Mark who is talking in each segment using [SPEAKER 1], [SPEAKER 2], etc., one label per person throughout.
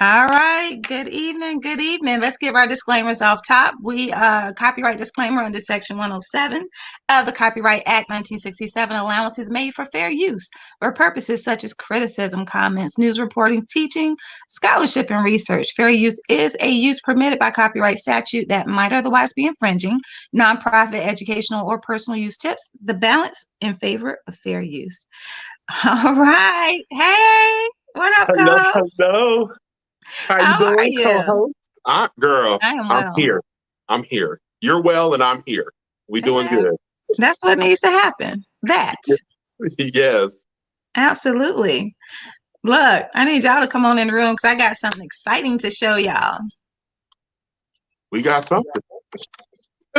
[SPEAKER 1] All right. Good evening. Good evening. Let's give our disclaimers off top. We copyright disclaimer under Section 107 of the Copyright Act 1967. Allowance is made for fair use for purposes such as criticism, comments, news reporting, teaching, scholarship, and research. Fair use is a use permitted by copyright statute that might otherwise be infringing. Nonprofit, educational, or personal use tips the balance in favor of fair use. All right. Hey, what up,
[SPEAKER 2] Hello,
[SPEAKER 1] co-host?
[SPEAKER 2] hello. How you
[SPEAKER 1] How are
[SPEAKER 2] doing,
[SPEAKER 1] you?
[SPEAKER 2] co-host? Girl,
[SPEAKER 1] I am
[SPEAKER 2] I'm
[SPEAKER 1] well.
[SPEAKER 2] here. I'm here. You're well, and I'm here. We doing
[SPEAKER 1] Okay.
[SPEAKER 2] good.
[SPEAKER 1] That's what needs to happen. That.
[SPEAKER 2] Yes,
[SPEAKER 1] Absolutely. Look, I need y'all to come on in the room because I got something exciting to show y'all.
[SPEAKER 2] we got something.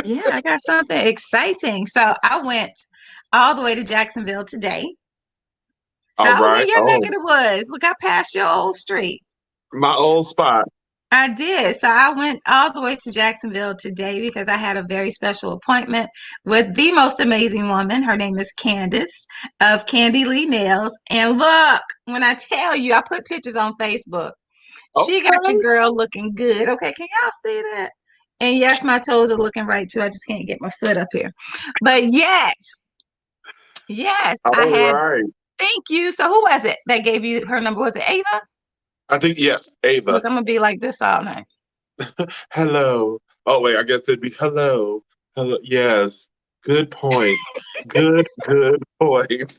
[SPEAKER 1] Yeah, I got something exciting. So I went all the way to Jacksonville today. So
[SPEAKER 2] All
[SPEAKER 1] I was in
[SPEAKER 2] right.
[SPEAKER 1] your neck
[SPEAKER 2] Oh,
[SPEAKER 1] of the woods. Look, I passed your old street.
[SPEAKER 2] my old spot.
[SPEAKER 1] I did. So I went all the way to Jacksonville today because I had a very special appointment with the most amazing woman. Her name is Candace of Candy Lee Nails. And look, when I tell you, I put pictures on Facebook. She got your
[SPEAKER 2] Okay.
[SPEAKER 1] girl looking good. Okay, can y'all see that? And yes, my toes are looking right too. I just can't get my foot up here. But yes, I
[SPEAKER 2] All
[SPEAKER 1] had,
[SPEAKER 2] right.
[SPEAKER 1] thank you. So who was it that gave you her number? Was it Ava?
[SPEAKER 2] I think yes, Ava.
[SPEAKER 1] Look, I'm gonna be like this all night.
[SPEAKER 2] Hello. Oh wait, I guess it'd be hello. Hello. Yes. Good point. Good point.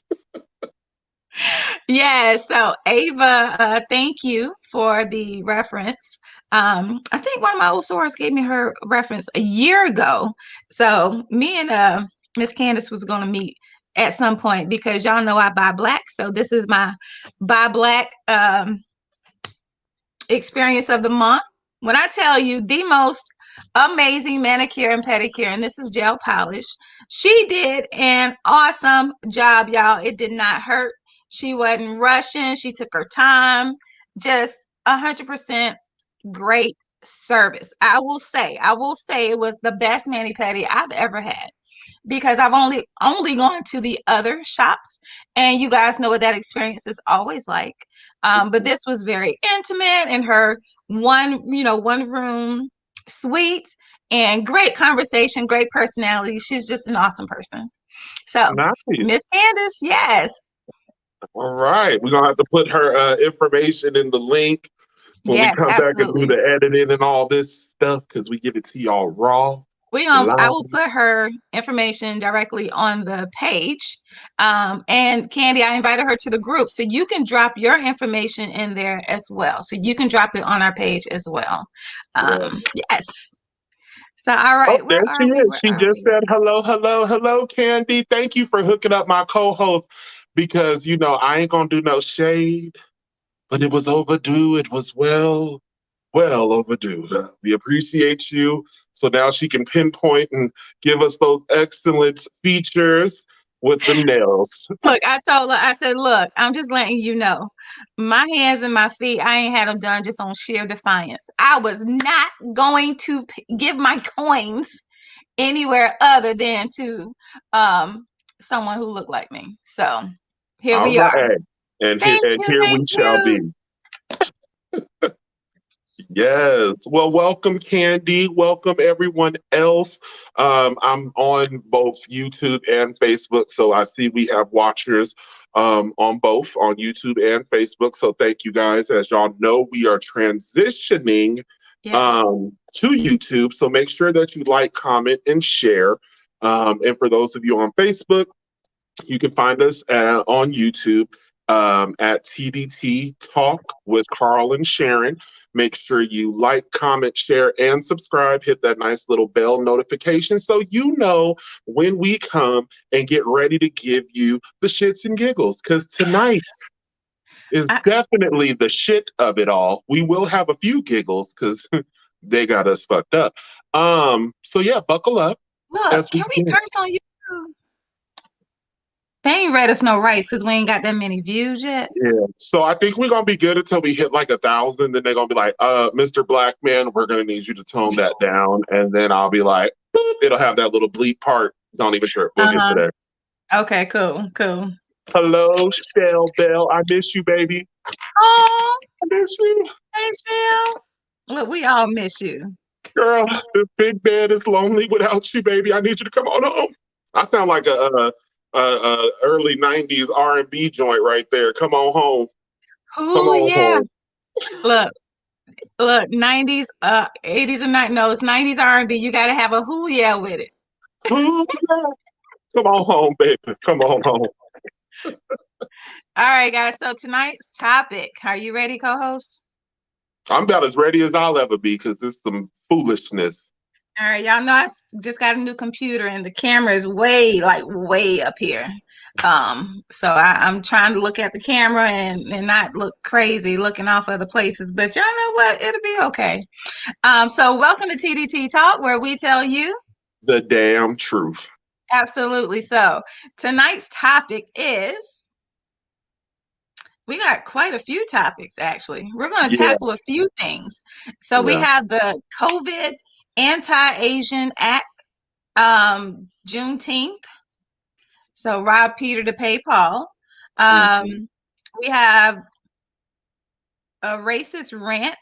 [SPEAKER 1] Yeah, so Ava, thank you for the reference. I think one of my old sources gave me her reference a year ago. So me and Miss Candace was going to meet at some point because y'all know I buy black. So this is my buy black experience of the month. When I tell you the most amazing manicure and pedicure, and this is gel polish, she did an awesome job, y'all. It did not hurt. She wasn't rushing. She took her time. Just 100% great service. I will say it was the best mani pedi I've ever had because I've only gone to the other shops, and you guys know what that experience is always like. But this was very intimate in her one room suite, and great conversation, great personality. She's just an awesome person. So,
[SPEAKER 2] Nice.
[SPEAKER 1] Miss Candace, yes,
[SPEAKER 2] All right. We're gonna have to put her information in the link when we
[SPEAKER 1] yes,
[SPEAKER 2] come back and do
[SPEAKER 1] absolutely.
[SPEAKER 2] the editing and all this stuff because we give it to y'all raw,
[SPEAKER 1] I
[SPEAKER 2] live.
[SPEAKER 1] will put her information directly on the page. And Candy, I invited her to the group, so you can drop your information in there as well. So you can drop it on our page as well.
[SPEAKER 2] Yeah.
[SPEAKER 1] Yes. So all
[SPEAKER 2] Oh,
[SPEAKER 1] right,
[SPEAKER 2] there
[SPEAKER 1] where
[SPEAKER 2] she
[SPEAKER 1] are we?
[SPEAKER 2] is.
[SPEAKER 1] Where
[SPEAKER 2] She
[SPEAKER 1] are
[SPEAKER 2] just
[SPEAKER 1] we?
[SPEAKER 2] said hello, hello, hello, Candy. Thank you for hooking up my co-host because I ain't gonna do no shade, but it was overdue. It was well overdue. We appreciate you. So now she can pinpoint and give us those excellent features with the nails.
[SPEAKER 1] Look, I told her, I said, look, I'm just letting you know, my hands and my feet, I ain't had them done just on sheer defiance. I was not going to give my coins anywhere other than to someone who looked like me. So here
[SPEAKER 2] All
[SPEAKER 1] we are.
[SPEAKER 2] right.
[SPEAKER 1] Thank
[SPEAKER 2] And
[SPEAKER 1] you,
[SPEAKER 2] here we
[SPEAKER 1] thank
[SPEAKER 2] shall be.
[SPEAKER 1] you.
[SPEAKER 2] Yes. Well, welcome, Candy. Welcome, everyone else. I'm on both YouTube and Facebook. So I see we have watchers on both on YouTube and Facebook. So thank you guys. As y'all know, we are transitioning
[SPEAKER 1] Yes.
[SPEAKER 2] to YouTube. So make sure that you like, comment, and share. And for those of you on Facebook, you can find us on YouTube at T.D.T Talk with Carl and Sharon. Make sure you like, comment, share, and subscribe. Hit that nice little bell notification so you know when we come and get ready to give you the shits and giggles. Because tonight is
[SPEAKER 1] I,
[SPEAKER 2] definitely the shit of it all. We will have a few giggles because they got us fucked up. So yeah, buckle up
[SPEAKER 1] look,
[SPEAKER 2] as we
[SPEAKER 1] can we
[SPEAKER 2] get.
[SPEAKER 1] curse on YouTube? They ain't read us no rights because we ain't got that many views yet.
[SPEAKER 2] Yeah. So I think we're gonna be good until we hit like 1,000. Then they're gonna be like, Mr. Blackman, we're gonna need you to tone that down. And then I'll be like, boop, it'll have that little bleep part. Don't even trip. We'll get to
[SPEAKER 1] Uh-huh.
[SPEAKER 2] that.
[SPEAKER 1] Okay, cool, cool.
[SPEAKER 2] Hello, Shell Bell. I miss you, baby.
[SPEAKER 1] Oh,
[SPEAKER 2] I miss you.
[SPEAKER 1] hey, Jill. Look, we all miss you.
[SPEAKER 2] Girl, the big bed is lonely without you, baby. I need you to come on home. I sound like a early '90s R&B joint right there. Come on home. Come
[SPEAKER 1] Oh,
[SPEAKER 2] on
[SPEAKER 1] yeah.
[SPEAKER 2] home.
[SPEAKER 1] Look, look, 90s, 80s and 90s, no, it's 90s R&B. You got to have a who yeah with it.
[SPEAKER 2] Ooh, yeah. Come on home, baby. Come on home.
[SPEAKER 1] All right, guys. So tonight's topic, are you ready, co-host?
[SPEAKER 2] I'm about as ready as I'll ever be because this is some foolishness.
[SPEAKER 1] All right, y'all know I just got a new computer and the camera is way, like way up here. So I'm trying to look at the camera and not look crazy looking off other places, but y'all know what? It'll be okay. So welcome to T.D.T Talk, where we tell you
[SPEAKER 2] The damn truth.
[SPEAKER 1] absolutely. So tonight's topic is we got quite a few topics actually. We're going to
[SPEAKER 2] Yeah,
[SPEAKER 1] tackle a few things. So we
[SPEAKER 2] yeah.
[SPEAKER 1] have the COVID Anti-Asian Act, Juneteenth. So rob Peter to pay Paul.
[SPEAKER 2] Hmm.
[SPEAKER 1] We have a racist rant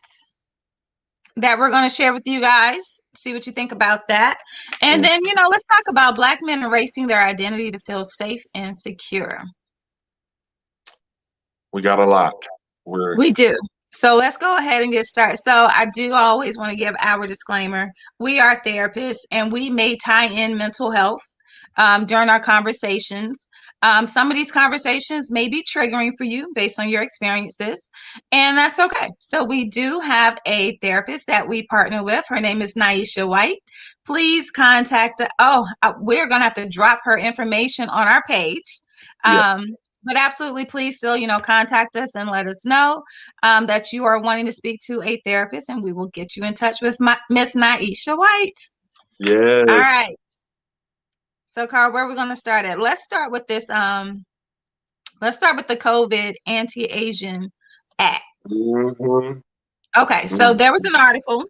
[SPEAKER 1] that we're going to share with you guys. See what you think about that. And then, let's talk about Black men erasing their identity to feel safe and secure.
[SPEAKER 2] We got a lot. We're
[SPEAKER 1] We do. So let's go ahead and get started. So I do always want to give our disclaimer. We are therapists and we may tie in mental health during our conversations. Some of these conversations may be triggering for you based on your experiences, and that's okay. So we do have a therapist that we partner with. Her name is Naisha White. Please contact. We're going to have to drop her information on our page.
[SPEAKER 2] yeah,
[SPEAKER 1] Um, but absolutely, please still, contact us and let us know that you are wanting to speak to a therapist, and we will get you in touch with Miss Naisha White. All
[SPEAKER 2] yes.
[SPEAKER 1] right. So, Carl, where are we going to start at? Let's start with the COVID Anti-Asian Act.
[SPEAKER 2] Hmm.
[SPEAKER 1] Okay, so there was an article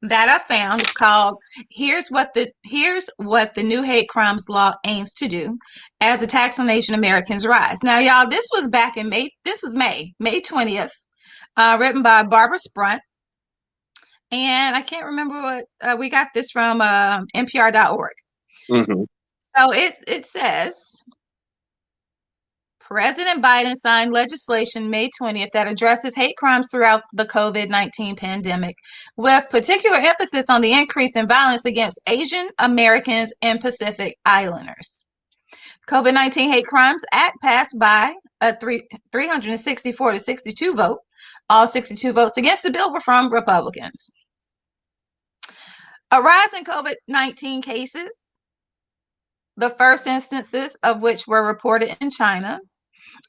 [SPEAKER 1] that I found. It's called "Here's what the New Hate Crimes Law Aims to Do as Attacks on Asian Americans Rise." Now, y'all, this was back in May. This was May 20th, written by Barbara Sprunt. And I can't remember what we got this from NPR.org.
[SPEAKER 2] Hmm.
[SPEAKER 1] So it says President Biden signed legislation May 20th that addresses hate crimes throughout the COVID-19 pandemic, with particular emphasis on the increase in violence against Asian Americans and Pacific Islanders. COVID-19 Hate Crimes Act passed by a 364 to 62 vote. All 62 votes against the bill were from Republicans. A rise in COVID-19 cases, the first instances of which were reported in China,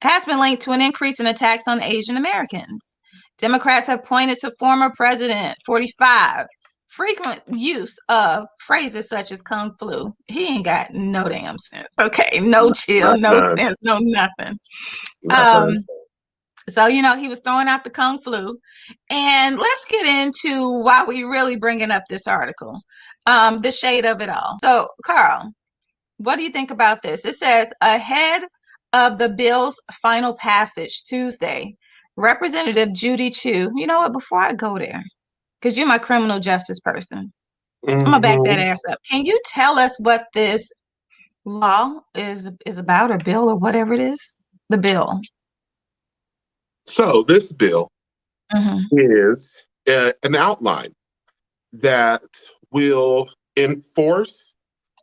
[SPEAKER 1] has been linked to an increase in attacks on Asian Americans. Democrats have pointed to former President 45 frequent use of phrases such as kung flu. He ain't got no damn sense. Okay, no chill,
[SPEAKER 2] Not
[SPEAKER 1] no
[SPEAKER 2] none.
[SPEAKER 1] sense, no nothing.
[SPEAKER 2] Not none.
[SPEAKER 1] Um, so he was throwing out the kung flu, and let's get into why we really bringing up this article, the shade of it all. So, Carl, what do you think about this? It says ahead of the bill's final passage Tuesday, Representative Judy Chu. You know what? Before I go there, because you're my criminal justice person, I'm gonna back that
[SPEAKER 2] Hmm.
[SPEAKER 1] ass up. Can you tell us what this law is about, or bill, or whatever it is? The bill.
[SPEAKER 2] So this bill
[SPEAKER 1] Mm-hmm.
[SPEAKER 2] is an outline that will enforce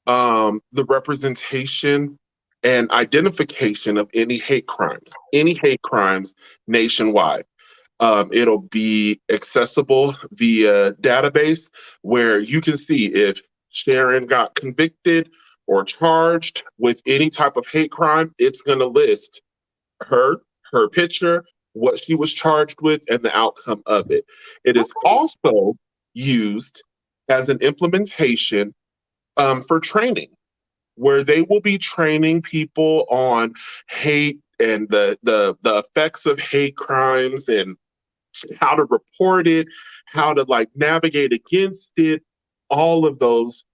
[SPEAKER 2] the representation and identification of any hate crimes nationwide. It'll be accessible via database where you can see if Sharon got convicted or charged with any type of hate crime. It's going to list her, her picture, what she was charged with, and the outcome of it. It is
[SPEAKER 1] Okay.
[SPEAKER 2] also used as an implementation for training, where they will be training people on hate and the effects of hate crimes and how to report it, how to like navigate against it, all of those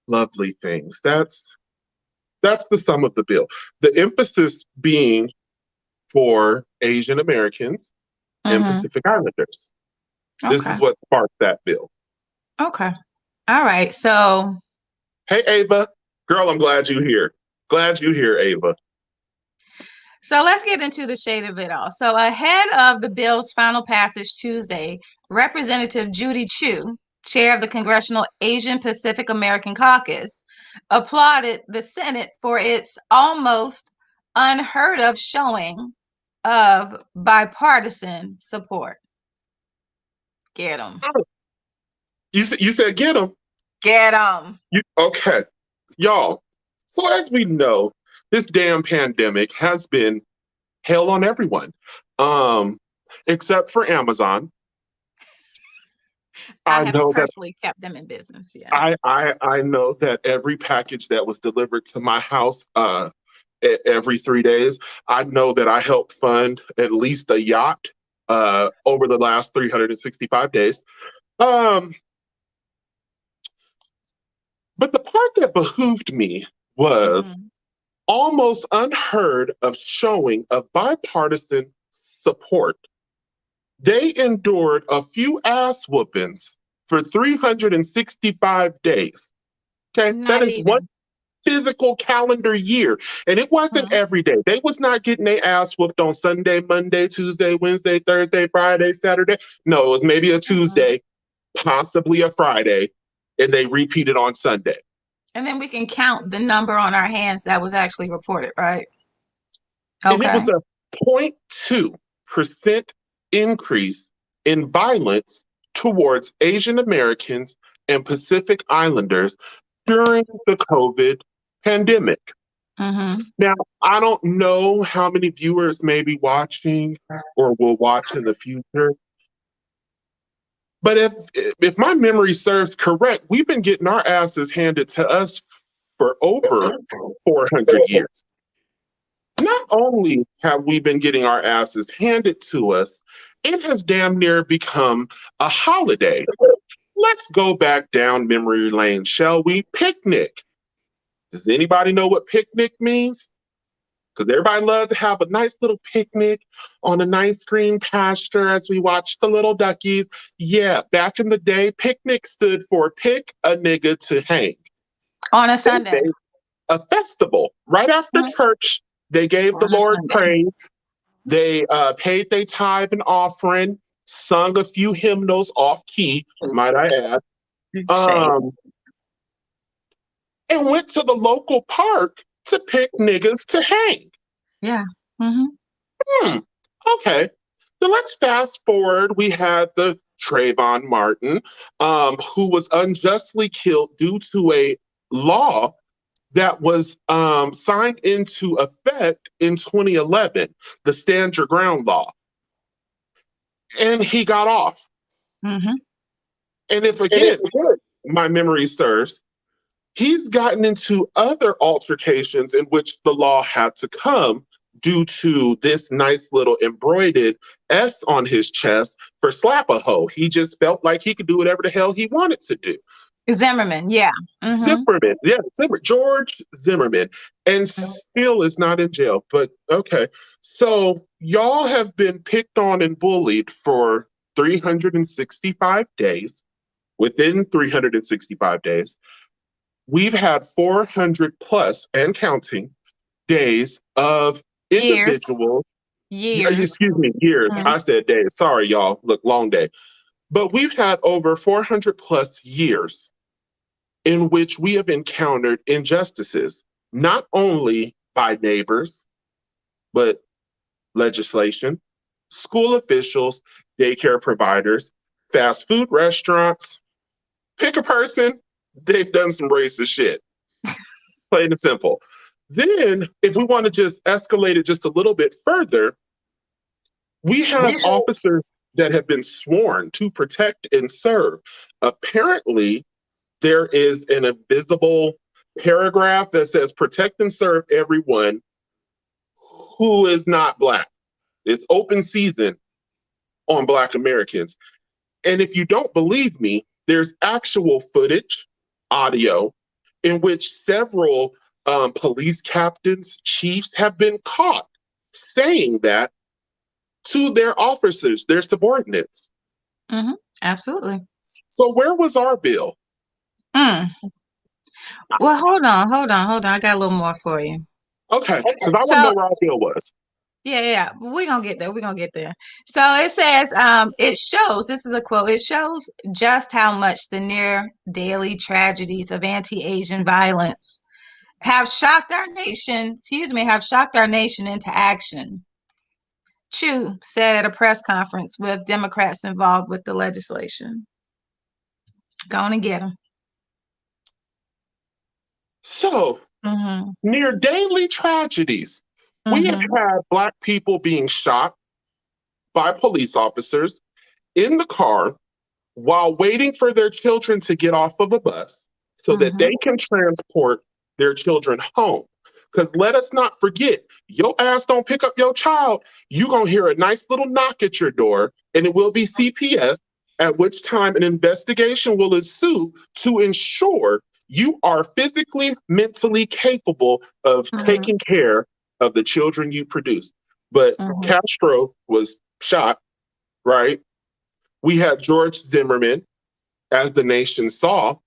[SPEAKER 2] lovely things. That's the sum of the bill. The emphasis being for Asian Americans. and
[SPEAKER 1] Mm-hmm.
[SPEAKER 2] Pacific Islanders. This
[SPEAKER 1] Okay.
[SPEAKER 2] is what sparked that bill.
[SPEAKER 1] Okay. All right. So
[SPEAKER 2] Hey, Ava. Girl, I'm glad you're here. Glad you're here, Ava.
[SPEAKER 1] let's get into the shade of it all. So ahead of the bill's final passage Tuesday, Representative Judy Chu, chair of the Congressional Asian Pacific American Caucus, applauded the Senate for its almost unheard of showing of bipartisan support. Get them.
[SPEAKER 2] Oh, you said get them.
[SPEAKER 1] Get them.
[SPEAKER 2] Okay. Y'all. So as we know, this damn pandemic has been hell on everyone. Um, except for Amazon.
[SPEAKER 1] I
[SPEAKER 2] I
[SPEAKER 1] have
[SPEAKER 2] know that
[SPEAKER 1] personally kept them in business. Yeah.
[SPEAKER 2] I know that every package that was delivered to my house every 3 days, I know that I helped fund at least a yacht over the last 365 days. Um, but the part that behooved me was
[SPEAKER 1] Mm-hmm.
[SPEAKER 2] almost unheard of showing of bipartisan support. They endured a few ass whoopings for 365 days. Okay, that
[SPEAKER 1] Not
[SPEAKER 2] is one
[SPEAKER 1] even.
[SPEAKER 2] physical calendar year. And it wasn't
[SPEAKER 1] Mm-hmm.
[SPEAKER 2] every day. They was not getting their ass whooped on Sunday, Monday, Tuesday, Wednesday, Thursday, Friday, Saturday. No, it was maybe a
[SPEAKER 1] Mm-hmm.
[SPEAKER 2] Tuesday, possibly a Friday, and they repeated on Sunday.
[SPEAKER 1] And then we can count the number on our hands that was actually reported, right?
[SPEAKER 2] And it
[SPEAKER 1] Okay.
[SPEAKER 2] was a 0.2% increase in violence towards Asian Americans and Pacific Islanders during the COVID pandemic.
[SPEAKER 1] Mm-hmm.
[SPEAKER 2] Now, I don't know how many viewers may be watching or will watch in the future, but if my memory serves correct, we've been getting our asses handed to us for over 400 years. Not only have we been getting our asses handed to us, it has damn near become a holiday. Let's go back down memory lane, shall we? Picnic. Does anybody know what picnic means? Because everybody loves to have a nice little picnic on a nice green pasture as we watch the little duckies. Yeah, back in the day, picnic stood for pick a nigga to hang.
[SPEAKER 1] On a
[SPEAKER 2] They
[SPEAKER 1] Sunday.
[SPEAKER 2] made a festival right after
[SPEAKER 1] Mhm.
[SPEAKER 2] church. They gave the
[SPEAKER 1] On a
[SPEAKER 2] Lord
[SPEAKER 1] Sunday.
[SPEAKER 2] praise. They paid their tithe and offering, sung a few hymnals off key, might I add,
[SPEAKER 1] Shade.
[SPEAKER 2] um, and went to the local park to pick niggas to hang.
[SPEAKER 1] Yeah. Mm-hmm.
[SPEAKER 2] Hmm. Okay. So let's fast forward. We had the Trayvon Martin, who was unjustly killed due to a law that was signed into effect in 2011, the Stand Your Ground law. And he got off.
[SPEAKER 1] Mm-hmm.
[SPEAKER 2] And if
[SPEAKER 1] And
[SPEAKER 2] again, my memory serves, he's gotten into other altercations in which the law had to come due to this nice little embroidered S on his chest for slap a hoe. He just felt like he could do whatever the hell he wanted to do.
[SPEAKER 1] Zimmerman. Yeah. Mm-hmm.
[SPEAKER 2] Zimmerman, yeah, George Zimmerman, and still is not in jail. But okay, so y'all have been picked on and bullied for 365 days. Within 365 days, we've had 400 plus and counting days of
[SPEAKER 1] Years.
[SPEAKER 2] individuals.
[SPEAKER 1] Years.
[SPEAKER 2] Excuse me, years.
[SPEAKER 1] Mhm.
[SPEAKER 2] I said days. Sorry, y'all. Look, long day. But we've had over 400 plus years in which we have encountered injustices, not only by neighbors, but legislation, school officials, daycare providers, fast food restaurants. Pick a person, they've done some racist shit. Plain and simple. Then, if we want to just escalate it just a little bit further, we have officers that have been sworn to protect and serve. Apparently, there is an invisible paragraph that says protect and serve everyone who is not Black. It's open season on Black Americans. And if you don't believe me, there's actual footage, audio, in which several police captains, chiefs have been caught saying that to their officers, their subordinates.
[SPEAKER 1] Mm-hmm. Absolutely.
[SPEAKER 2] So where was our bill?
[SPEAKER 1] Mm. Well, hold on. I got a little more for you.
[SPEAKER 2] Okay, because I want to
[SPEAKER 1] So
[SPEAKER 2] know where our bill was.
[SPEAKER 1] yeah. We're gonna get there. We're gonna get there. So it says, it shows, this is a quote, it shows just how much the near daily tragedies of anti-Asian violence have shocked our nation into action. Chu said at a press conference with Democrats involved with the legislation. Go on and get them.
[SPEAKER 2] So,
[SPEAKER 1] Mm-hmm.
[SPEAKER 2] near daily tragedies, we have
[SPEAKER 1] Mm-hmm.
[SPEAKER 2] had Black people being shot by police officers in the car while waiting for their children to get off of a bus so that
[SPEAKER 1] Mm-hmm.
[SPEAKER 2] they can transport their children home. Because let us not forget, your ass don't pick up your child, you gonna hear a nice little knock at your door, and it will be CPS, at which time an investigation will ensue to ensure you are physically, mentally capable of
[SPEAKER 1] Mm-hmm.
[SPEAKER 2] taking care of the children you produce. But
[SPEAKER 1] Mm-hmm.
[SPEAKER 2] Castro was shot, right? We had George Zimmerman, as the nation saw.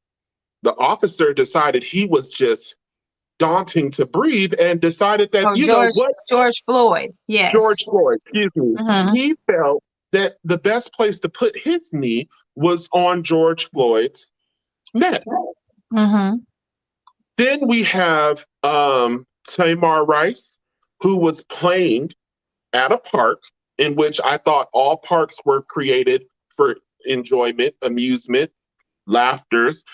[SPEAKER 2] The officer decided he was just daunting to breathe and decided that,
[SPEAKER 1] Oh,
[SPEAKER 2] you know what,
[SPEAKER 1] George Floyd. Yes.
[SPEAKER 2] George Floyd, excuse me,
[SPEAKER 1] Mm-hmm.
[SPEAKER 2] he felt that the best place to put his knee was on George Floyd's neck.
[SPEAKER 1] Mm-hmm.
[SPEAKER 2] Then we have Tamar Rice, who was playing at a park in which I thought all parks were created for enjoyment, amusement, laughters.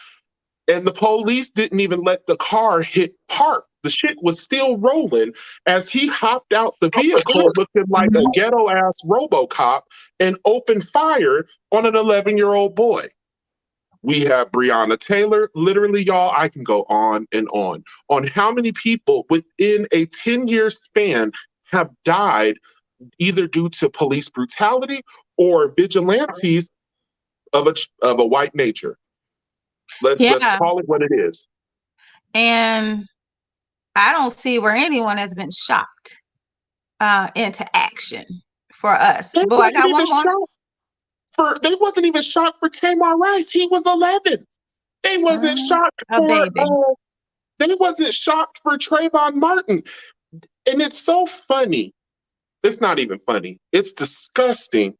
[SPEAKER 2] And the police didn't even let the car hit park. The shit was still rolling as he hopped out the vehicle looking like a
[SPEAKER 1] Mm-hmm.
[SPEAKER 2] ghetto ass Robocop and opened fire on an 11-year-old boy. We have Breonna Taylor. Literally, y'all, I can go on and on how many people within a 10-year span have died either due to police brutality or vigilantes of a white nature. Let's
[SPEAKER 1] Yeah.
[SPEAKER 2] call it what it is.
[SPEAKER 1] And I don't see where anyone has been shocked into action for us.
[SPEAKER 2] They
[SPEAKER 1] Boy, I
[SPEAKER 2] wasn't
[SPEAKER 1] got
[SPEAKER 2] even
[SPEAKER 1] one more.
[SPEAKER 2] shocked they wasn't even shocked for Tamar Rice. He was 11. They wasn't
[SPEAKER 1] Mhm.
[SPEAKER 2] shocked
[SPEAKER 1] A
[SPEAKER 2] for
[SPEAKER 1] baby.
[SPEAKER 2] they wasn't shocked for Trayvon Martin. And it's so funny. It's not even funny. It's disgusting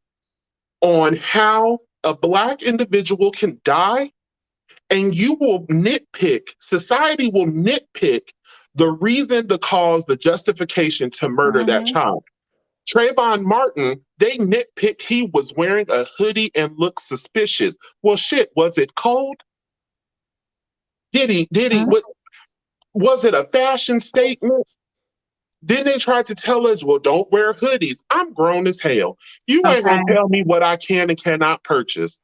[SPEAKER 2] on how a black individual can die and you will nitpick, society will nitpick the reason, the cause, the justification to murder that
[SPEAKER 1] Mm-hmm.
[SPEAKER 2] child. Trayvon Martin, they nitpicked he was wearing a hoodie and looked suspicious. Well, shit, was it cold?
[SPEAKER 1] Mm-hmm.
[SPEAKER 2] What, was it a fashion statement? Then they tried to tell us, well, don't wear hoodies. I'm grown as hell. You ain't
[SPEAKER 1] Okay.
[SPEAKER 2] gonna tell me what I can and cannot purchase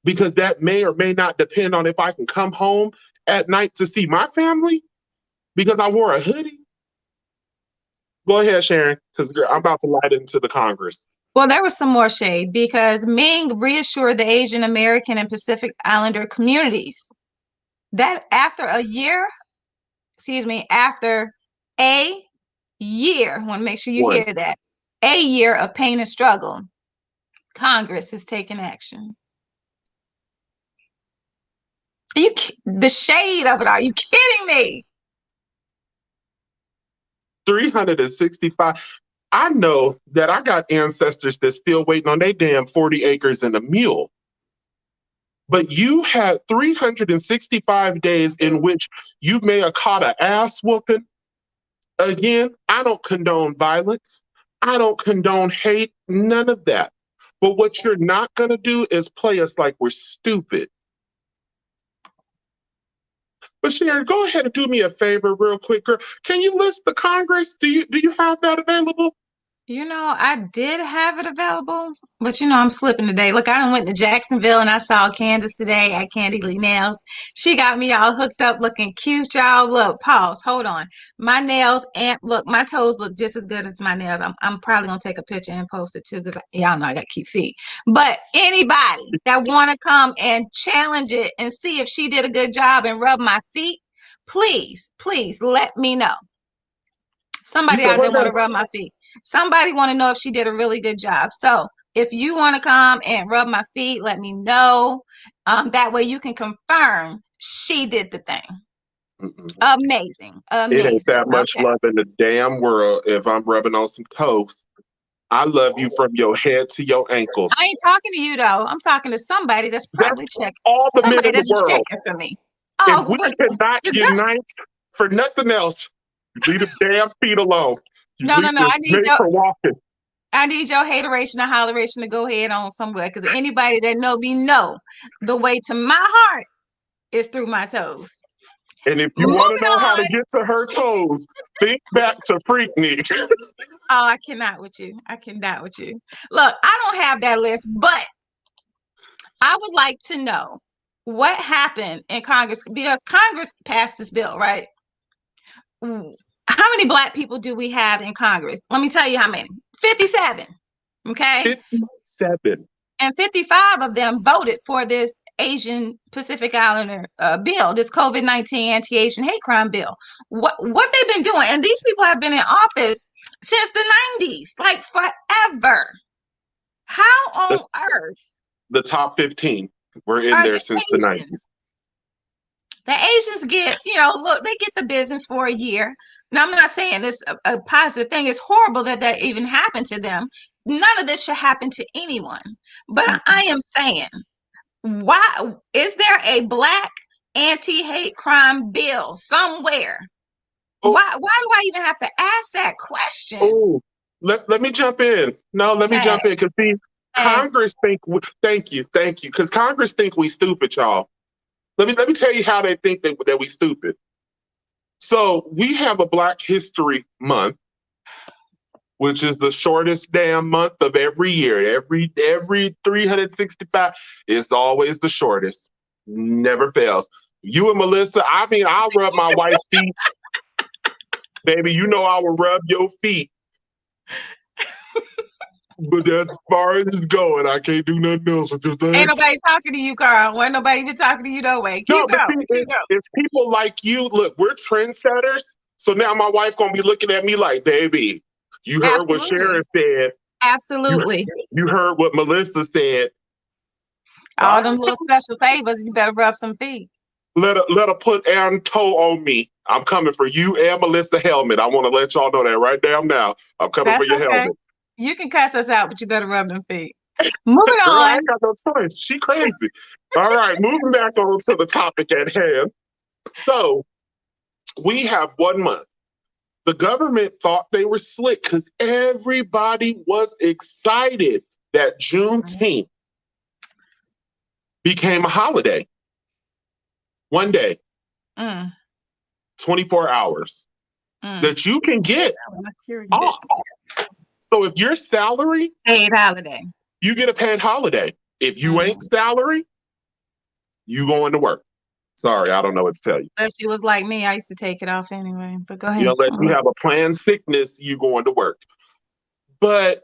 [SPEAKER 2] because that may or may not depend on if I can come home at night to see my family because I wore a hoodie. Go ahead, Sharon, because I'm about to light into the Congress.
[SPEAKER 1] Well, there was some more shade because Ming reassured the Asian American and Pacific Islander communities that after a year, I want to make sure you
[SPEAKER 2] One.
[SPEAKER 1] hear that, a year of pain and struggle, Congress has taken action. The shade of it, are you kidding me?
[SPEAKER 2] 365. I know that I got ancestors that's still waiting on their damn 40 acres and a mule. But you had 365 days in which you may have caught an ass whooping. Again, I don't condone violence. I don't condone hate, none of that. But what you're not going to do is play us like we're stupid. But Sharon, go ahead and do me a favor real quick, girl. Can you list the Congress? Do you have that available?
[SPEAKER 1] I did have it available, but I'm slipping today. Look, I done went to Jacksonville and I saw Candace today at Candy Lee Nails. She got me all hooked up, looking cute, y'all. Look, pause, hold on. My nails and look, my toes look just as good as my nails. I'm probably gonna take a picture and post it too, because y'all know I got cute feet. But anybody that wanna come and challenge it and see if she did a good job and rub my feet, please let me know.
[SPEAKER 2] You
[SPEAKER 1] Somebody
[SPEAKER 2] said,
[SPEAKER 1] out
[SPEAKER 2] what
[SPEAKER 1] there want
[SPEAKER 2] about
[SPEAKER 1] to rub my feet. Somebody want to know if she did a really good job. So if you want to come and rub my feet, let me know. That way you can confirm she did the thing.
[SPEAKER 2] Mm-mm.
[SPEAKER 1] Amazing.
[SPEAKER 2] It ain't
[SPEAKER 1] Amazing.
[SPEAKER 2] that much
[SPEAKER 1] Okay.
[SPEAKER 2] love in the damn world if I'm rubbing on some toes. I love you from your head to your
[SPEAKER 1] I
[SPEAKER 2] ankles.
[SPEAKER 1] ain't talking to you though. I'm talking to somebody that's
[SPEAKER 2] That's
[SPEAKER 1] probably checking.
[SPEAKER 2] all the men
[SPEAKER 1] Somebody
[SPEAKER 2] in the
[SPEAKER 1] that's
[SPEAKER 2] world.
[SPEAKER 1] checking for me.
[SPEAKER 2] If
[SPEAKER 1] Oh,
[SPEAKER 2] we
[SPEAKER 1] what
[SPEAKER 2] cannot
[SPEAKER 1] you got?
[SPEAKER 2] unite for nothing else, you leave the damn feet alone. You
[SPEAKER 1] No, no,
[SPEAKER 2] leave
[SPEAKER 1] no.
[SPEAKER 2] this made for walking.
[SPEAKER 1] I need your hateration and holleration to go ahead on somewhere. Because anybody that know me know the way to my heart is through my toes.
[SPEAKER 2] And if you
[SPEAKER 1] Moving
[SPEAKER 2] want to know how to
[SPEAKER 1] on.
[SPEAKER 2] get to her toes, think back to Freaknik.
[SPEAKER 1] Oh, I cannot with you. I cannot with you. Look, I don't have that list, but I would like to know what happened in Congress because Congress passed this bill, right? How many black people do we have in Congress? Let me tell you how many. 57. Okay.
[SPEAKER 2] 57.
[SPEAKER 1] And 55 of them voted for this Asian Pacific Islander bill, this COVID-19 anti-Asian hate crime bill. What they've been doing, and these people have been in office since the 90s, like forever. How
[SPEAKER 2] The,
[SPEAKER 1] on earth
[SPEAKER 2] the top 15 were in
[SPEAKER 1] are
[SPEAKER 2] there
[SPEAKER 1] the
[SPEAKER 2] since the
[SPEAKER 1] Asians?
[SPEAKER 2] 90s.
[SPEAKER 1] The Asians get, look, they get the business for a year. Now, I'm not saying this a positive thing. It's horrible that that even happened to them. None of this should happen to anyone. But I am saying, why is there a black anti-hate crime bill somewhere?
[SPEAKER 2] Oh,
[SPEAKER 1] Why do I even have to ask that question?
[SPEAKER 2] oh, let me jump in. No, let me
[SPEAKER 1] Tag,
[SPEAKER 2] jump in because see,
[SPEAKER 1] tag.
[SPEAKER 2] Congress think. Thank you, because Congress think we stupid, y'all. Let me tell you how they think that we stupid. So we have a Black History Month, which is the shortest damn month of every year. Every 365 is always the shortest. Never fails. You and Melissa, I mean, I'll rub my wife's feet, baby. You know I will rub your feet. But that's as far as it's going. I can't do nothing else with your
[SPEAKER 1] Ain't
[SPEAKER 2] things.
[SPEAKER 1] nobody talking to you, Carl. Ain't nobody even talking to you no way.
[SPEAKER 2] No,
[SPEAKER 1] Keep
[SPEAKER 2] but
[SPEAKER 1] going.
[SPEAKER 2] see,
[SPEAKER 1] Keep going.
[SPEAKER 2] it's people like you. Look, we're trendsetters. So now my wife gonna be looking at me like, baby, you heard what
[SPEAKER 1] Absolutely.
[SPEAKER 2] Sharon said. You
[SPEAKER 1] Absolutely.
[SPEAKER 2] you heard what Melissa said. All
[SPEAKER 1] All them
[SPEAKER 2] right,
[SPEAKER 1] little special favors, you better rub some feet.
[SPEAKER 2] let her put Aaron toe on me. I'm coming for you and Melissa helmet. I want to let y'all know that right damn now. I'm coming
[SPEAKER 1] That's
[SPEAKER 2] for your
[SPEAKER 1] okay.
[SPEAKER 2] helmet.
[SPEAKER 1] You can cuss us out, but you better rub them feet. Moving
[SPEAKER 2] Girl, I
[SPEAKER 1] on.
[SPEAKER 2] ain't got no choice. She crazy. All right, moving back on to the topic at hand. So we have 1 month. The government thought they were slick because everybody was excited that Juneteenth became a holiday. One day,
[SPEAKER 1] Mm,
[SPEAKER 2] 24 hours
[SPEAKER 1] mm.
[SPEAKER 2] that you can get
[SPEAKER 1] Security
[SPEAKER 2] off.
[SPEAKER 1] business.
[SPEAKER 2] So if you're salary,
[SPEAKER 1] Paid holiday.
[SPEAKER 2] you get a paid holiday. If you
[SPEAKER 1] Mm.
[SPEAKER 2] ain't salary, you going to work. Sorry, I don't know what to tell you.
[SPEAKER 1] But she was like me. I used to take it off anyway. But go
[SPEAKER 2] You
[SPEAKER 1] ahead.
[SPEAKER 2] know, unless you have a planned sickness, you going to work. But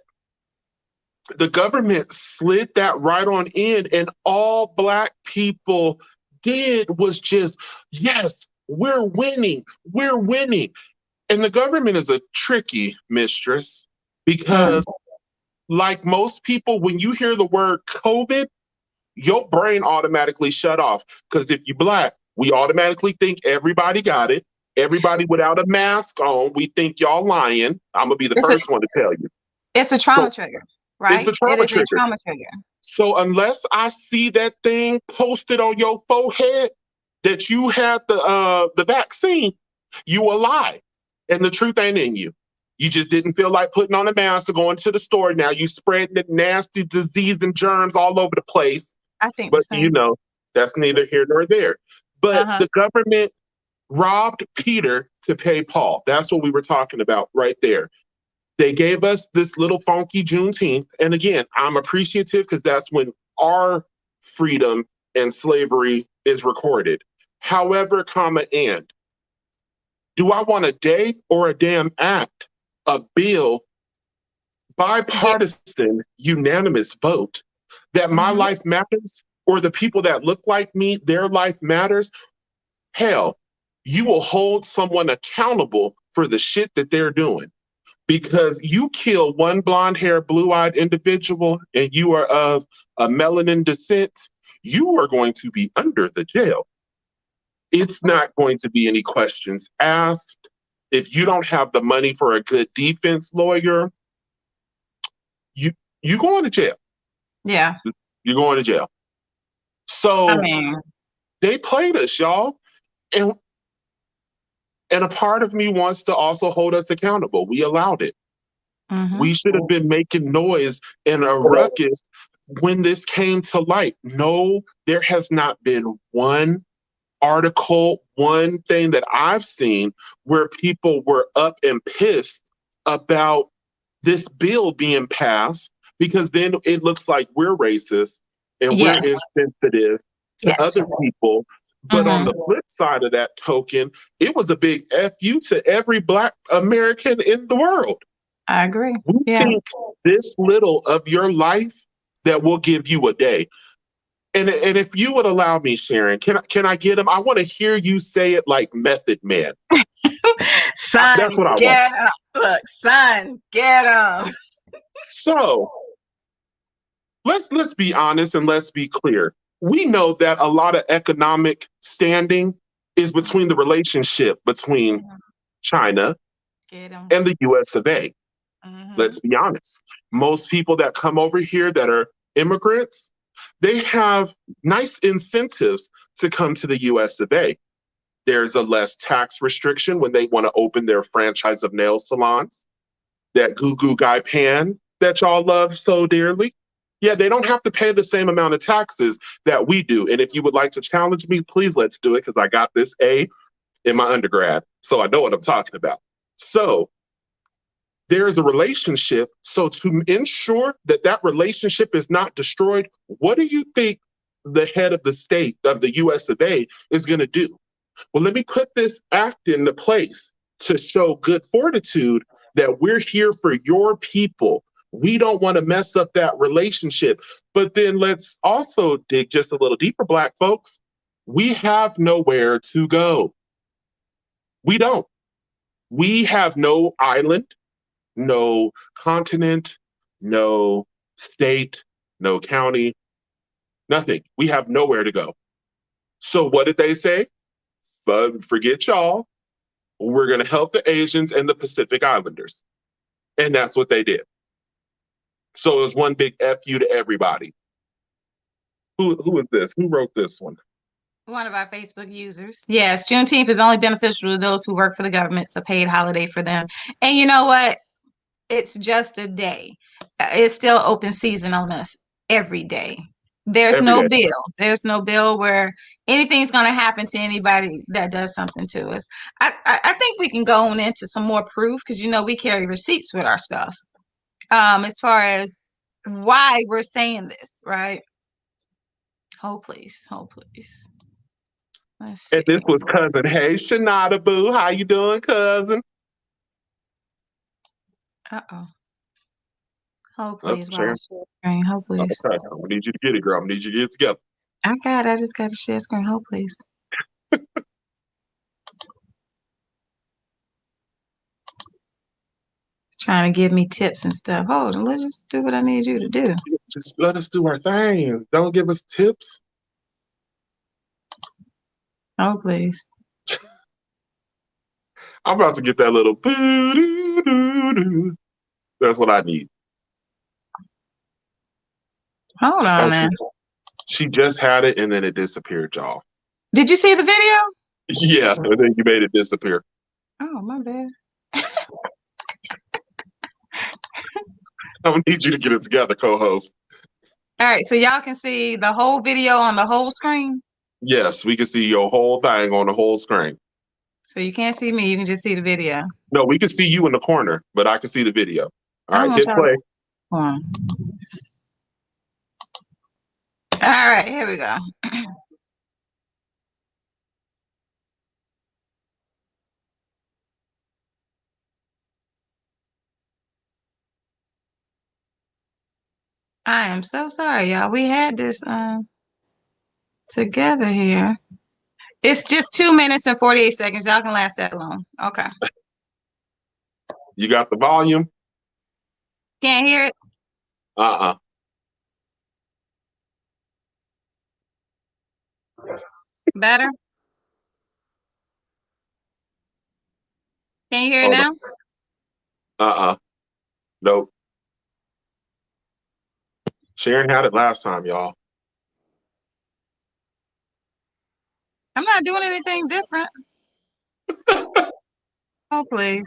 [SPEAKER 2] the government slid that right on in, and all Black people did was just, yes, we're winning, we're winning. And the government is a tricky mistress
[SPEAKER 1] Mm.
[SPEAKER 2] because, like most people, when you hear the word COVID, your brain automatically shut off. Because if you're Black, we automatically think everybody got it. Everybody without a mask on, we think y'all lying. I'm gonna be the
[SPEAKER 1] It's a
[SPEAKER 2] first one to tell you.
[SPEAKER 1] it's a
[SPEAKER 2] So
[SPEAKER 1] trauma trigger,
[SPEAKER 2] it's
[SPEAKER 1] right?
[SPEAKER 2] a
[SPEAKER 1] It
[SPEAKER 2] trauma
[SPEAKER 1] is a
[SPEAKER 2] trigger.
[SPEAKER 1] trauma trigger.
[SPEAKER 2] So unless I see that thing posted on your forehead that you had the vaccine, you a lie. And the truth ain't in you. You just didn't feel like putting on a mask or going to the store. Now you spreading the nasty disease and germs all over the place.
[SPEAKER 1] I think the
[SPEAKER 2] But you
[SPEAKER 1] same.
[SPEAKER 2] know, that's neither here nor there. But
[SPEAKER 1] Uh-huh.
[SPEAKER 2] the government robbed Peter to pay Paul. That's what we were talking about right there. They gave us this little funky Juneteenth. And again, I'm appreciative because that's when our freedom and slavery is recorded. However, comma, and do I want a day or a damn act, a bill,
[SPEAKER 1] Yeah.
[SPEAKER 2] bipartisan, unanimous vote that my
[SPEAKER 1] Hmm.
[SPEAKER 2] life matters or the people that look like me, their life matters? Hell, you will hold someone accountable for the shit that they're doing. Because you kill one blonde haired, blue eyed individual and you are of a melanin descent, you are going to be under the jail. It's not going to be any questions asked. If you don't have the money for a good defense lawyer, you you going to jail.
[SPEAKER 1] Yeah.
[SPEAKER 2] You're going to jail.
[SPEAKER 1] I
[SPEAKER 2] So
[SPEAKER 1] mean,
[SPEAKER 2] they played us, y'all. And and a part of me wants to also hold us accountable. We allowed it.
[SPEAKER 1] mm-hmm.
[SPEAKER 2] We should have been making noise and a ruckus when this came to light. No, there has not been one article, one thing that I've seen where people were up and pissed about this bill being passed, because then it looks like we're racist and we're
[SPEAKER 1] Yes.
[SPEAKER 2] insensitive to
[SPEAKER 1] Yes.
[SPEAKER 2] other people. But on
[SPEAKER 1] Mm-hmm.
[SPEAKER 2] the flip side of that token, it was a big F you to every Black American in the world.
[SPEAKER 1] I agree.
[SPEAKER 2] We
[SPEAKER 1] Yeah.
[SPEAKER 2] think this little of your life that will give you a day. And if you would allow me, Sharon, can I get him? I want to hear you say it like Method Man.
[SPEAKER 1] Son,
[SPEAKER 2] That's what I want.
[SPEAKER 1] get him. Look, son, get him.
[SPEAKER 2] So let's be honest and let's be clear. We know that a lot of economic standing is between the relationship between China
[SPEAKER 1] Get him.
[SPEAKER 2] and the US of A.
[SPEAKER 1] Mm-hmm.
[SPEAKER 2] Let's be honest. Most people that come over here that are immigrants, they have nice incentives to come to the US of A. There's a less tax restriction when they want to open their franchise of nail salons. That Goo Goo Guy Pan that y'all love so dearly. Yeah, they don't have to pay the same amount of taxes that we do. And if you would like to challenge me, please let's do it because I got this A in my undergrad. So I know what I'm talking about. So there is a relationship. So to ensure that that relationship is not destroyed, what do you think the head of the state of the US of A is going to do? Well, let me put this act into place to show good fortitude that we're here for your people. We don't want to mess up that relationship. But then let's also dig just a little deeper, Black folks. We have nowhere to go. We don't. We have no island, no continent, no state, no county, nothing. We have nowhere to go. So what did they say? Forget y'all. We're going to help the Asians and the Pacific Islanders. And that's what they did. So it was one big F you to everybody. Who is this? Who wrote this one?
[SPEAKER 1] One of our Facebook users. Yes, Juneteenth is only beneficial to those who work for the government. It's a paid holiday for them. And you know what? It's just a day. It's still open season on us every day. There's
[SPEAKER 2] Every
[SPEAKER 1] no
[SPEAKER 2] day.
[SPEAKER 1] bill. There's no bill where anything's going to happen to anybody that does something to us. I think we can go on into some more proof because you know we carry receipts with our stuff. As far as why we're saying this, right? Hold please, hold please. Let's
[SPEAKER 2] And
[SPEAKER 1] see.
[SPEAKER 2] this was cousin. Hey, Shanada Boo. How you doing, cousin?
[SPEAKER 1] Uh-oh. Hold
[SPEAKER 2] Oh,
[SPEAKER 1] please while I
[SPEAKER 2] Sharon.
[SPEAKER 1] share screen. Hold please.
[SPEAKER 2] Okay. I'm gonna need you to get it, girl. I'm gonna need you to get it together.
[SPEAKER 1] I got it. I just got to share screen. Hold please. It's trying to give me tips and stuff. Hold on. Let's just do what I need you to do.
[SPEAKER 2] Just let us do our thing. Don't give us tips.
[SPEAKER 1] Oh, please.
[SPEAKER 2] I'm about to get that little boo-doo-doo-doo. That's what I need.
[SPEAKER 1] Hold
[SPEAKER 2] Oh,
[SPEAKER 1] on now.
[SPEAKER 2] she just had it and then it disappeared, y'all.
[SPEAKER 1] Did you see the video?
[SPEAKER 2] Yeah, and then you made it disappear.
[SPEAKER 1] Oh, my bad.
[SPEAKER 2] I'm gonna need you to get it together, co-host.
[SPEAKER 1] All right. So y'all can see the whole video on the whole screen.
[SPEAKER 2] Yes, we can see your whole thing on the whole screen.
[SPEAKER 1] So you can't see me. You can just see the video.
[SPEAKER 2] No, we can see you in the corner, but I can see the video. All
[SPEAKER 1] I don't
[SPEAKER 2] right,
[SPEAKER 1] want
[SPEAKER 2] hit
[SPEAKER 1] y'all to
[SPEAKER 2] play.
[SPEAKER 1] hold on. All right. Here we go. I am so sorry, y'all. We had this together here. It's just 2 minutes and 48 seconds. Y'all can last that long. Okay.
[SPEAKER 2] You got the volume?
[SPEAKER 1] Can't hear it?
[SPEAKER 2] Uh-uh.
[SPEAKER 1] Better? Can you hear it
[SPEAKER 2] Hold on.
[SPEAKER 1] now?
[SPEAKER 2] Uh-uh. Nope. Sharon had it last time, y'all.
[SPEAKER 1] I'm not doing anything different. Oh, please.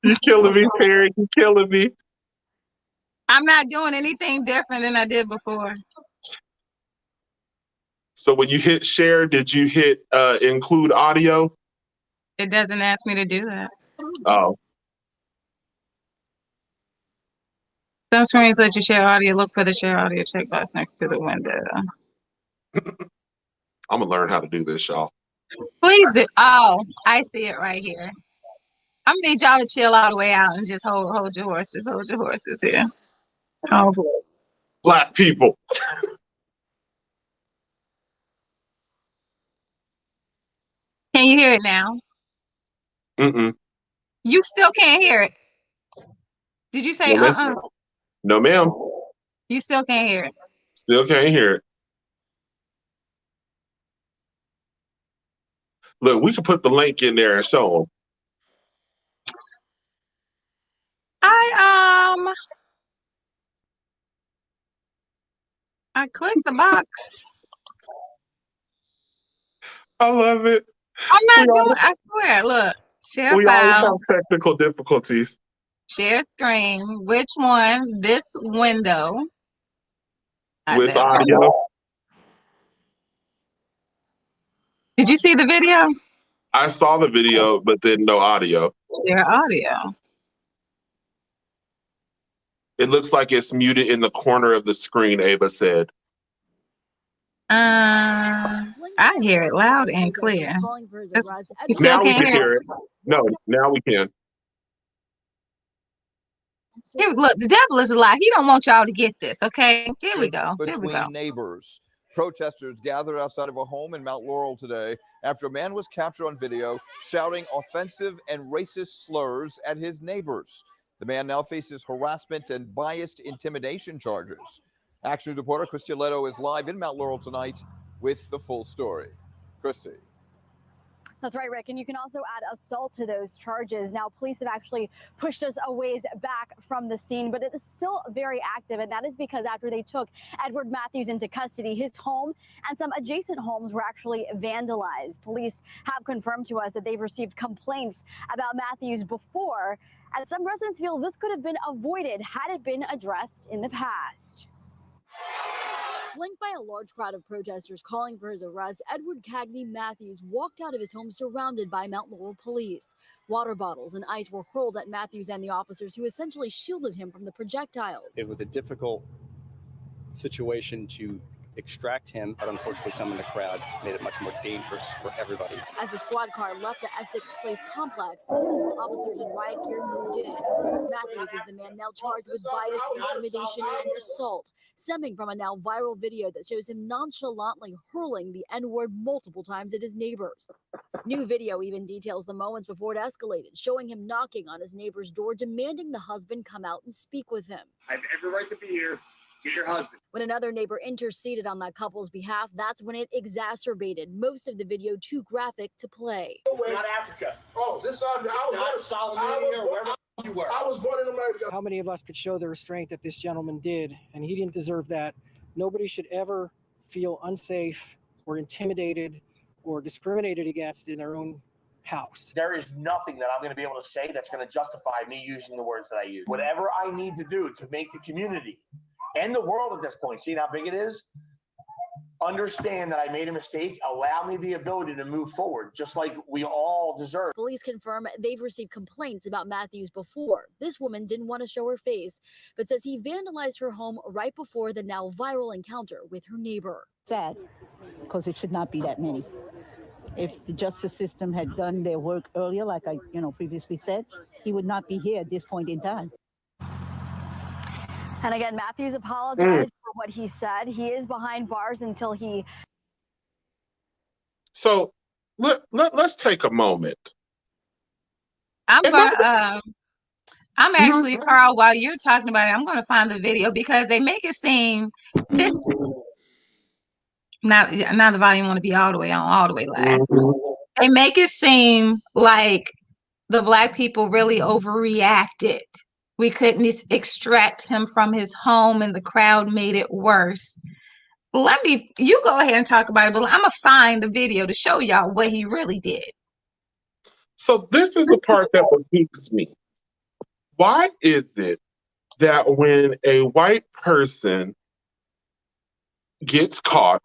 [SPEAKER 2] You killing me, Perry. You killing me.
[SPEAKER 1] I'm not doing anything different than I did before.
[SPEAKER 2] So when you hit share, did you hit include audio?
[SPEAKER 1] It doesn't ask me to do that.
[SPEAKER 2] Oh.
[SPEAKER 1] Some screens let you share audio. Look for the share audio checkbox next to the window.
[SPEAKER 2] I'm gonna learn how to do this, y'all.
[SPEAKER 1] Please do. Oh, I see it right here. I'm gonna need y'all to chill all the way out and just hold your horses. Hold your horses here. Oh boy.
[SPEAKER 2] Black people.
[SPEAKER 1] Can you hear it now?
[SPEAKER 2] Mm-mm.
[SPEAKER 1] You still can't hear it. Did you say
[SPEAKER 2] No, ma'am. No, ma'am.
[SPEAKER 1] You still can't hear it.
[SPEAKER 2] Still can't hear it. Look, we should put the link in there and show them.
[SPEAKER 1] I clicked the box.
[SPEAKER 2] I love it.
[SPEAKER 1] I'm not doing. I swear. Look, share
[SPEAKER 2] We always
[SPEAKER 1] file,
[SPEAKER 2] have technical difficulties.
[SPEAKER 1] share screen. Which one? This window. Not
[SPEAKER 2] With
[SPEAKER 1] that one.
[SPEAKER 2] audio.
[SPEAKER 1] Did you see the video?
[SPEAKER 2] I saw the video, but then no audio.
[SPEAKER 1] Share audio.
[SPEAKER 2] It looks like it's muted in the corner of the screen, Ava said.
[SPEAKER 1] I hear it loud and clear. You still
[SPEAKER 2] Now we
[SPEAKER 1] can't
[SPEAKER 2] can
[SPEAKER 1] hear
[SPEAKER 2] hear it. No, now we can.
[SPEAKER 1] Here, look, the devil is a lie. He don't want y'all to get this, okay? Here we go. Here we go.
[SPEAKER 3] Between neighbors. Protesters gathered outside of a home in Mount Laurel today after a man was captured on video shouting offensive and racist slurs at his neighbors. The man now faces harassment and biased intimidation charges. Action reporter Christy Leto is live in Mount Laurel tonight with the full story. Christy.
[SPEAKER 4] That's right, Rick. And you can also add assault to those charges. Now, police have actually pushed us a ways back from the scene, but it is still very active. And that is because after they took Edward Matthews into custody, his home and some adjacent homes were actually vandalized. Police have confirmed to us that they've received complaints about Matthews before, and some residents feel this could have been avoided had it been addressed in the past.
[SPEAKER 5] Flanked by a large crowd of protesters calling for his arrest, Edward Cagney Matthews walked out of his home surrounded by Mount Laurel police. Water bottles and ice were hurled at Matthews and the officers who essentially shielded him from the projectiles.
[SPEAKER 6] It was a difficult situation to extract him, but unfortunately some in the crowd made it much more dangerous for everybody.
[SPEAKER 5] As the squad car left the Essex Place complex, officers in riot gear moved in. Matthews is the man now charged with bias, intimidation, and assault, stemming from a now viral video that shows him nonchalantly hurling the N-word multiple times at his neighbors. New video even details the moments before it escalated, showing him knocking on his neighbor's door, demanding the husband come out and speak with him.
[SPEAKER 7] I have every right to be here. Get your husband.
[SPEAKER 5] When another neighbor interceded on that couple's behalf, that's when it exacerbated. Most of the video too graphic to play.
[SPEAKER 7] It's not Africa.
[SPEAKER 8] Oh, this is
[SPEAKER 7] not Solomon or wherever you were.
[SPEAKER 8] I was born in America.
[SPEAKER 9] How many of us could show the restraint that this gentleman did, and he didn't deserve that. Nobody should ever feel unsafe or intimidated or discriminated against in their own house.
[SPEAKER 7] There is nothing that I'm going to be able to say that's going to justify me using the words that I use. Whatever I need to do to make the community and the world at this point, see how big it is? Understand that I made a mistake, allow me the ability to move forward, just like we all deserve.
[SPEAKER 5] Police confirm they've received complaints about Matthews before. This woman didn't want to show her face, but says he vandalized her home right before the now viral encounter with her neighbor.
[SPEAKER 10] Sad, because it should not be that many. If the justice system had done their work earlier, like I previously said, he would not be here at this point in time.
[SPEAKER 4] And again, Matthews apologized for what he said. He is behind bars until he.
[SPEAKER 2] So let's take a moment.
[SPEAKER 1] I'm I'm actually, Carl, while you're talking about it, I'm going to find the video because they make it seem this. Now the volume want to be all the way on, all the way live. They make it seem like the Black people really overreacted. We couldn't extract him from his home, and the crowd made it worse. You go ahead and talk about it, but I'm going to find the video to show y'all what he really did.
[SPEAKER 2] So this is the part that behooves me. Why is it that when a white person gets caught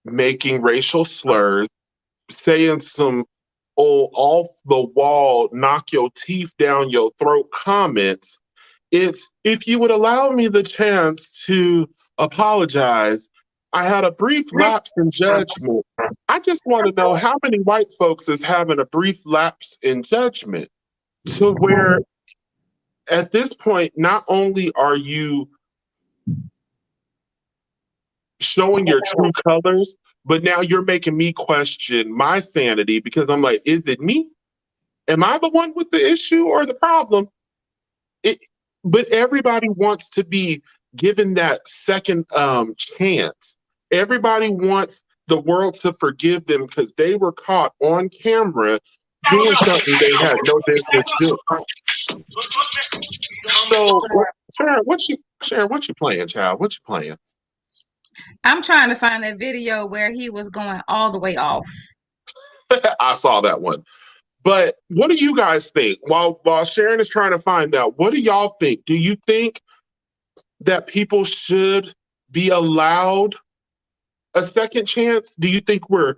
[SPEAKER 2] making racial slurs, saying some off the wall, knock your teeth down your throat comments, it's if you would allow me the chance to apologize, I had a brief lapse in judgment. I just want to know how many white folks is having a brief lapse in judgment to where at this point, not only are you showing your true colors, but now you're making me question my sanity because I'm like, is it me? Am I the one with the issue or the problem? But everybody wants to be given that second chance. Everybody wants the world to forgive them because they were caught on camera doing something they had no business doing. So, Sharon, what you playing, child? What you playing?
[SPEAKER 1] I'm trying to find that video where he was going all the way off.
[SPEAKER 2] I saw that one. But what do you guys think? While Sharon is trying to find out, what do y'all think? Do you think that people should be allowed a second chance? Do you think we're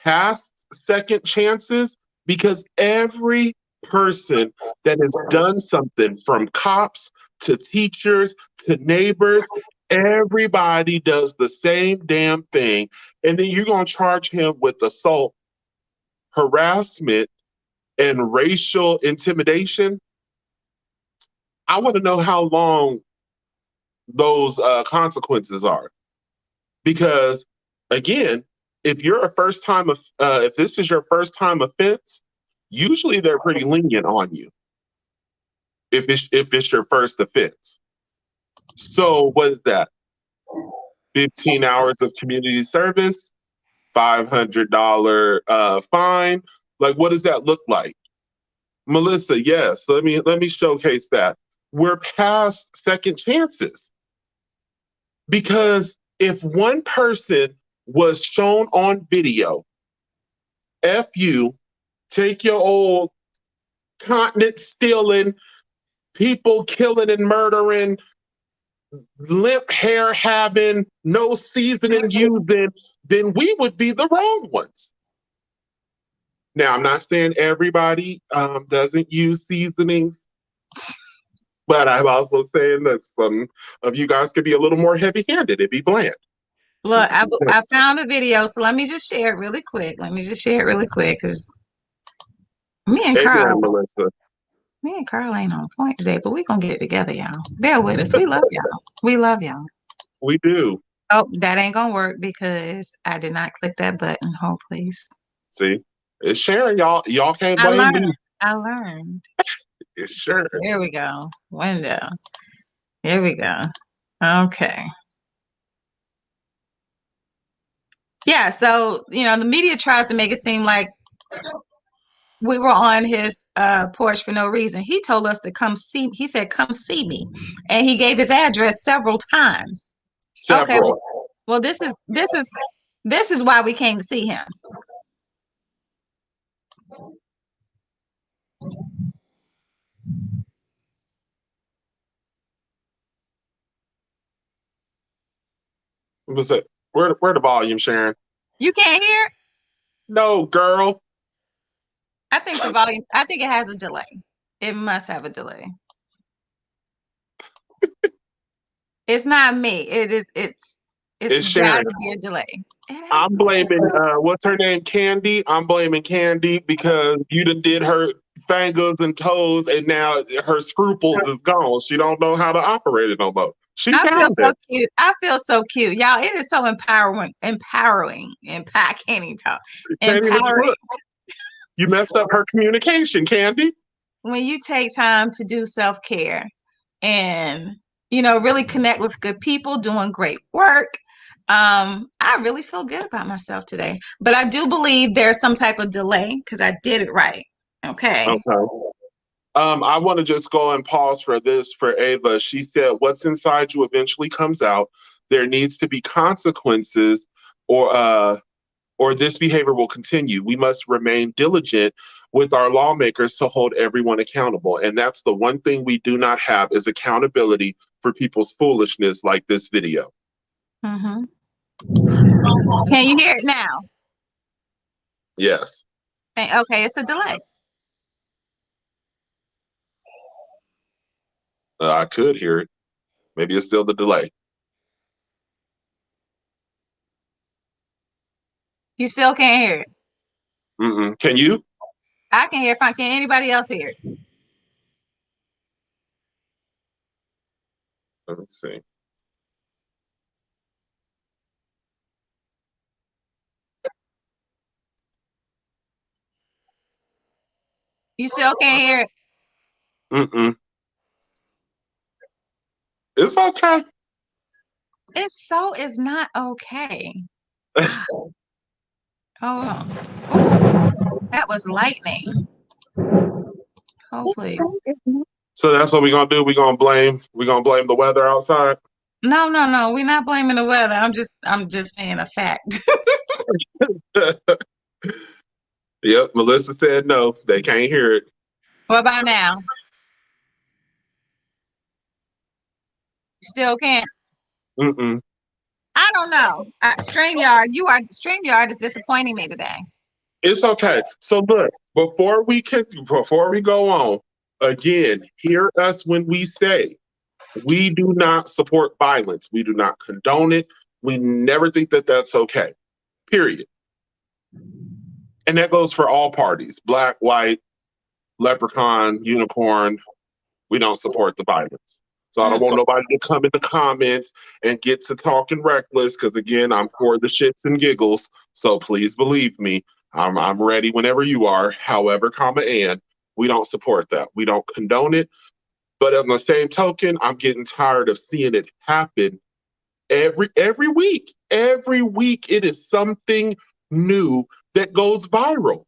[SPEAKER 2] past second chances? Because every person that has done something, from cops to teachers to neighbors, everybody does the same damn thing. And then you're going to charge him with assault, harassment, and racial intimidation. I want to know how long those consequences are. Because again, if this is your first time offense, usually they're pretty lenient on you. If it's your first offense. So what is that? 15 hours of community service, $500 fine. Like, what does that look like? Melissa, yes. Let me showcase that. We're past second chances. Because if one person was shown on video, F you, take your old continent stealing, people killing and murdering, limp hair having, no seasoning using, then we would be the wrong ones. Now, I'm not saying everybody doesn't use seasonings, but I'm also saying that some of you guys could be a little more heavy-handed. It'd be bland.
[SPEAKER 1] Look, I found a video, so let me just share it really quick. Because me and Carl ain't on point today, but we're going to get it together, y'all. Bear with us. We love y'all. We love y'all.
[SPEAKER 2] We do.
[SPEAKER 1] Oh, that ain't going to work because I did not click that button. Hold, please.
[SPEAKER 2] See? It's Sharon, y'all. Y'all can't blame me.
[SPEAKER 1] I learned.
[SPEAKER 2] It's Sharon.
[SPEAKER 1] Here we go. Window. Here we go. Okay. Yeah, so, the media tries to make it seem like we were on his porch for no reason. He told us to come see. He said, "Come see me," and he gave his address several times. Okay. Well, this is why we came to see him.
[SPEAKER 2] Was it where the volume, Sharon?
[SPEAKER 1] You can't hear?
[SPEAKER 2] No, girl.
[SPEAKER 1] I think the volume. I think it has a delay. It must have a delay. It's not me. It's got to be a delay.
[SPEAKER 2] I'm blaming what's her name, Candy. I'm blaming Candy because you done did her fingers and toes, and now her scruples is gone. She don't know how to operate it no more.
[SPEAKER 1] I feel so cute. I feel so cute, y'all. It is so empowering. I can't even talk. Empowering.
[SPEAKER 2] You messed up her communication, Candy.
[SPEAKER 1] when you take time to do self-care and, you know, really connect with good people doing great work, I really feel good about myself today. But I do believe there's some type of delay because I did it right. Okay.
[SPEAKER 2] Okay. I want to just go and pause for this for Ava. She said, "What's inside you eventually comes out. There needs to be consequences, or this behavior will continue. We must remain diligent with our lawmakers to hold everyone accountable. And that's the one thing we do not have is accountability for people's foolishness like this video."
[SPEAKER 1] Mm-hmm. Can you hear it now?
[SPEAKER 2] Yes.
[SPEAKER 1] Okay, it's a delay.
[SPEAKER 2] I could hear it. Maybe it's still the delay.
[SPEAKER 1] You still can't hear it.
[SPEAKER 2] Mm-mm. Can you?
[SPEAKER 1] I can hear it fine. Can anybody else hear it?
[SPEAKER 2] Let me see.
[SPEAKER 1] You still can't hear it?
[SPEAKER 2] Mm-mm. It's okay.
[SPEAKER 1] It's not okay. Wow. Hold on. Ooh, that was lightning. Oh, please.
[SPEAKER 2] So that's what we're gonna do. We're gonna blame the weather outside.
[SPEAKER 1] No, we're not blaming the weather. I'm just saying a fact.
[SPEAKER 2] Yep, Melissa said no, they can't hear it.
[SPEAKER 1] What about now? Still can't.
[SPEAKER 2] Mm-mm.
[SPEAKER 1] I don't know. StreamYard is disappointing me today.
[SPEAKER 2] It's okay. So look, before we go on, again, hear us when we say we do not support violence. We do not condone it. We never think that that's okay. Period. And that goes for all parties: black, white, leprechaun, unicorn. We don't support the violence. So I don't want nobody to come in the comments and get to talking reckless, because again, I'm for the shits and giggles. So please believe me, I'm ready whenever you are. However, and we don't support that. We don't condone it. But on the same token, I'm getting tired of seeing it happen every week. Every week it is something new that goes viral.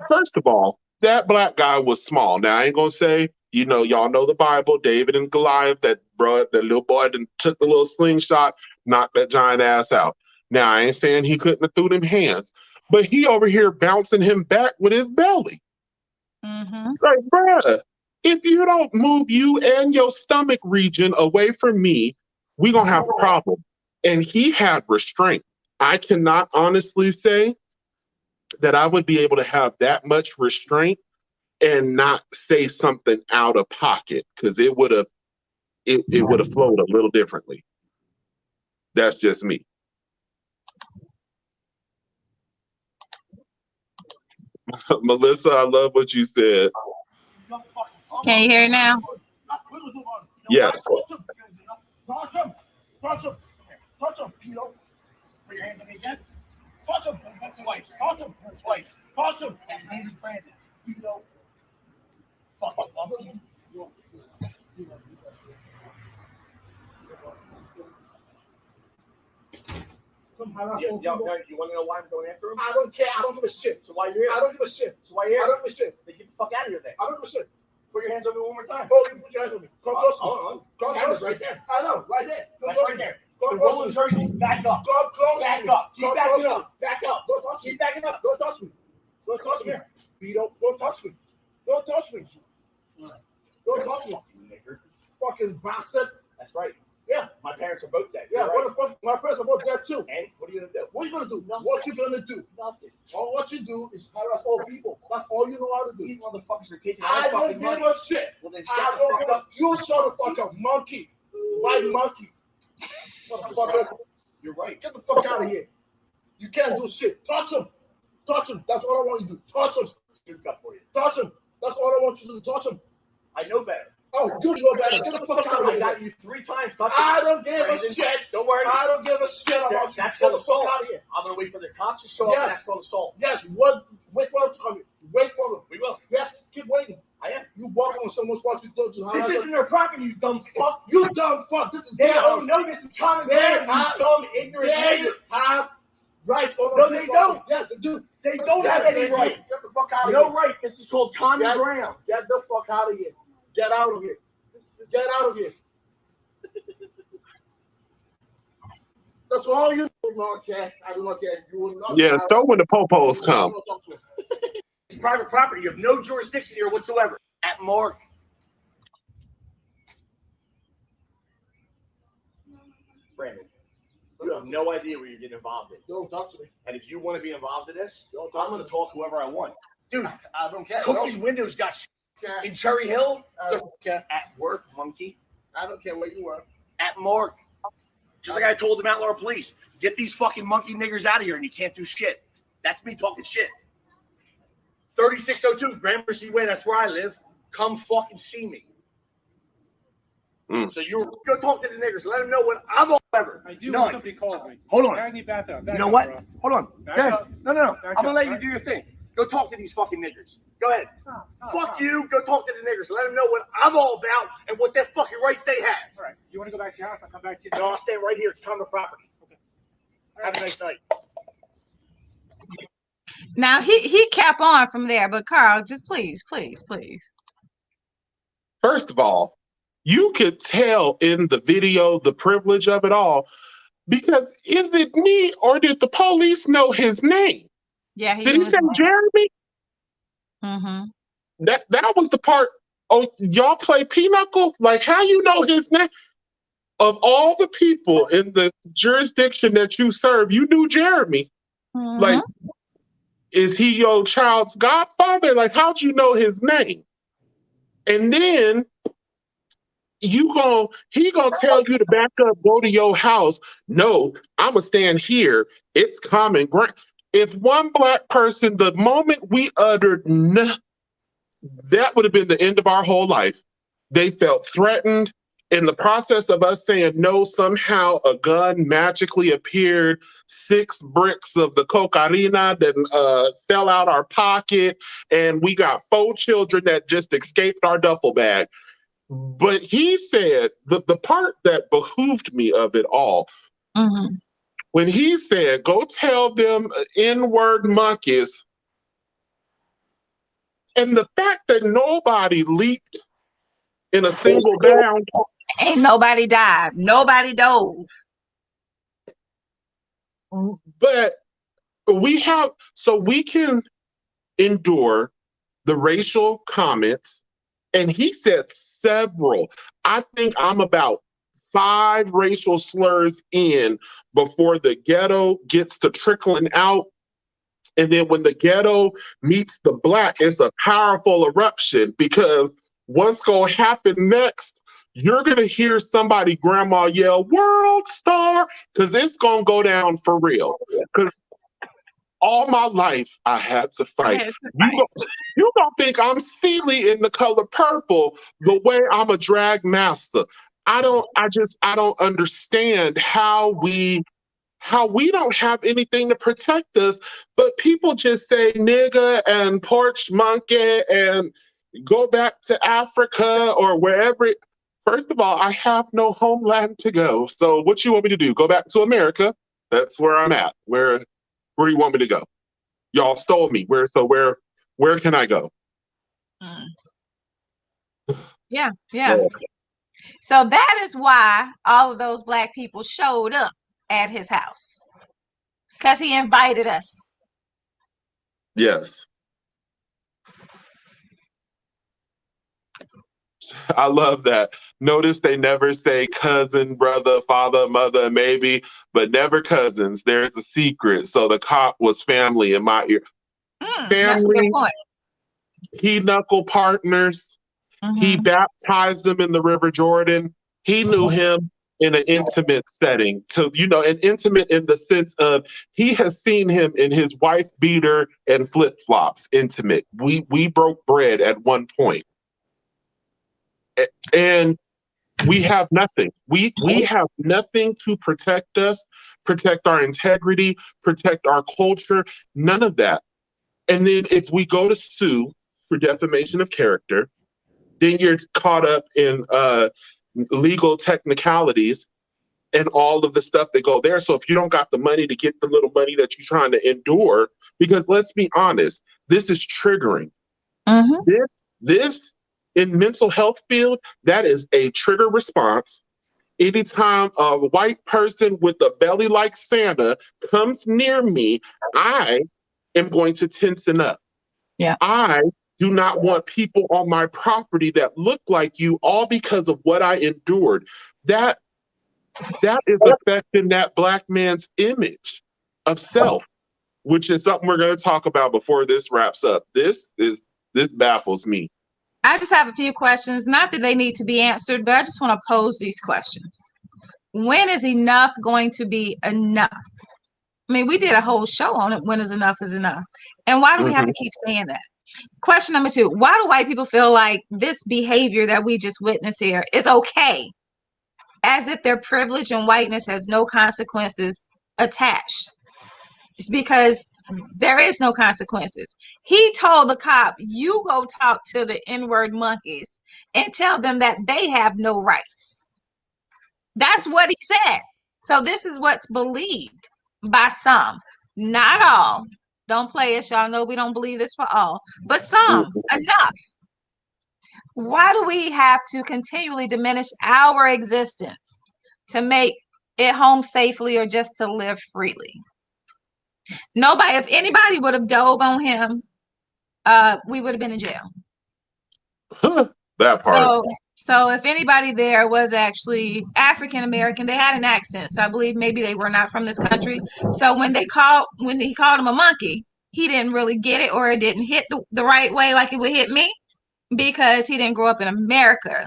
[SPEAKER 2] First of all, that black guy was small. Now I ain't gonna say, y'all know the Bible, David and Goliath, that little boy that took the little slingshot, knocked that giant ass out. Now I ain't saying he couldn't have threw them hands, but he over here bouncing him back with his belly.
[SPEAKER 1] Mm-hmm.
[SPEAKER 2] Like, bruh, if you don't move you and your stomach region away from me, we gonna have a problem. And he had restraint. I cannot honestly say that I would be able to have that much restraint and not say something out of pocket, because it would have flowed a little differently. That's just me. Melissa, I love what you said.
[SPEAKER 1] Can you hear it now?
[SPEAKER 2] Yes.
[SPEAKER 8] Touch him. Touch him. Touch him, Pito. Put your hands on me again. Touch him. Twice. Touch him. Twice. Touch him. And his name is Brandon. Pito. Fucking monkey. Yo, you want to know why I'm going after him? I don't care. I don't give a shit. So why you here? I don't give a shit. So why you here? I don't give a shit. Then get the fuck out of here then. I don't give a shit. Put your hands on me one more time. Oh, you put your hands on me. Come close to me. Come close right there. I know, right there. That's right there. The rolling jerseys, back up. Come close. Back up. Keep backing up. Back up. Don't touch me. Keep backing up. Don't touch me. Don't touch me. Don't touch me. Don't touch me. Don't touch me. Fucking bastard. That's right. Yeah, my parents are both dead. Yeah, what the fuck? My parents are both dead too. And what are you gonna do? What are you gonna do? Nothing. What you gonna do? Nothing. All what you do is harass all people. That's all you know how to do. These motherfuckers are taking my fucking money. I don't give a shit. Well then shut the fuck up. You shut the fuck up, monkey. White monkey. Motherfucker. You're right. Get the fuck out of here. You can't do shit. Touch him. Touch him. That's all I want you to do. Touch him. Touch him. That's all I want you to do. Touch him. I know better. Oh, good, you know better. Get the fuck out of here. I got you 3 times. I don't give a shit. Don't worry. I don't give a shit about you. That's called assault. Out of here. I'm gonna wait for the cops to show up. That's called assault. Yes. Wait for them to come. Wait for them. We will. Yes, keep waiting. I am. You walk on someone's property. This isn't their property, you dumb fuck. You dumb fuck. This is their house. No, this is common ground. You dumb, ignorant nigger. Have rights on no, they don't. Yes, they do. They don't have any right. Get the fuck out of here. No right. This is called common ground. Get the fuck out of here. Get out of here. Get out of here. That's all you do not care. I do not care. You will not.
[SPEAKER 2] Yeah, so when the popos come.
[SPEAKER 8] It's private property. You have no jurisdiction here whatsoever. At Mark. Brandon, you have no idea what you're getting involved in. Don't talk to me. And if you want to be involved in this, I'm going to talk whoever I want. Dude, I don't care. Cookie's windows got in Cherry Hill. I don't care. At work, monkey. I don't care where you are. At Mark. Just like I told the Mount Laurel police, get these fucking monkey niggers out of here and you can't do shit. That's me talking shit. 3602 Gramercy Way, that's where I live. Come fucking see me. So you go talk to the niggers. Let them know what I'm all ever.
[SPEAKER 11] I do when somebody calls me.
[SPEAKER 8] Hold on.
[SPEAKER 11] I need back up.
[SPEAKER 8] You know what? Hold on. No. I'm going to let you do your thing. Go talk to these fucking niggers. Go ahead. Fuck you. Go talk to the niggers. Let them know what I'm all about and what their fucking rights they have.
[SPEAKER 11] All right. You want to go back to your house? I'll come back to you.
[SPEAKER 8] No, I'll stay right here. It's common property. Okay. Have a nice night.
[SPEAKER 1] Now he kept on from there, but Carl, just please.
[SPEAKER 2] First of all, you could tell in the video the privilege of it all, because is it me or did the police know his name?
[SPEAKER 1] Yeah,
[SPEAKER 2] did he say Jeremy?
[SPEAKER 1] Mm-hmm.
[SPEAKER 2] That was the part. Oh, y'all play pinochle? Like, how you know his name? Of all the people in the jurisdiction that you serve, you knew Jeremy.
[SPEAKER 1] Mm-hmm.
[SPEAKER 2] Like, is he your child's godfather? Like, how'd you know his name? And then he gonna tell you to back up, go to your house. No, I'ma stand here. It's common ground. If one Black person, the moment we uttered "nah," that would have been the end of our whole life. They felt threatened. In the process of us saying no, somehow a gun magically appeared, 6 bricks of the cocaina that fell out our pocket, and we got 4 children that just escaped our duffel bag. But he said, the part that behooved me of it all, when he said, go tell them N-word monkeys, and the fact that nobody leaped in a single bound.
[SPEAKER 1] Ain't nobody died. Nobody dove.
[SPEAKER 2] But we can endure the racial comments, and he said several. I think I'm about 5 racial slurs in before the ghetto gets to trickling out. And then when the ghetto meets the Black, it's a powerful eruption, because what's going to happen next, you're going to hear somebody grandma yell, "World Star," because it's going to go down for real. Because all my life, I had to fight. You don't think I'm Sealy in The Color Purple the way I'm a drag master. I don't understand how we don't have anything to protect us, but people just say nigga and porch monkey and go back to Africa or wherever. First of all, I have no homeland to go. So what you want me to do? Go back to America? That's where I'm at. Where do you want me to go? Y'all stole me. Where can I go?
[SPEAKER 1] Yeah. So that is why all of those Black people showed up at his house, because he invited us.
[SPEAKER 2] Yes. I love that. Notice they never say cousin, brother, father, mother, maybe, but never cousins. There's a secret. So the cop was family in my ear.
[SPEAKER 1] That's a good point.
[SPEAKER 2] He knuckle partners. He baptized them in the River Jordan. He knew him in an intimate setting. And intimate in the sense of he has seen him in his wife beater and flip-flops. Intimate. We broke bread at one point. And we have nothing. We have nothing to protect us, protect our integrity, protect our culture. None of that. And then if we go to sue for defamation of character, then you're caught up in legal technicalities and all of the stuff that go there. So if you don't got the money to get the little money that you're trying to endure, because let's be honest, this is triggering. This in mental health field, that is a trigger response. Anytime a white person with a belly like Santa comes near me, I am going to tensen up.
[SPEAKER 1] Yeah.
[SPEAKER 2] I do not want people on my property that look like you, all because of what I endured. That is affecting that Black man's image of self, which is something we're going to talk about before this wraps up. This baffles me.
[SPEAKER 1] I just have a few questions. Not that they need to be answered, but I just want to pose these questions. When is enough going to be enough? I mean, we did a whole show on it. When is enough is enough. And why do we have to keep saying that? Question number 2, why do white people feel like this behavior that we just witnessed here is okay? As if their privilege and whiteness has no consequences attached. It's because there is no consequences. He told the cop, you go talk to the N-word monkeys and tell them that they have no rights. That's what he said. So this is what's believed by some, not all. Don't play us. Y'all know we don't believe this for all, but some, enough. Why do we have to continually diminish our existence to make it home safely or just to live freely? Nobody, if anybody would have dove on him, we would have been in jail.
[SPEAKER 2] That part.
[SPEAKER 1] So if anybody there was actually African American, they had an accent. So I believe maybe they were not from this country. So when he called him a monkey, he didn't really get it, or it didn't hit the right way like it would hit me, because he didn't grow up in America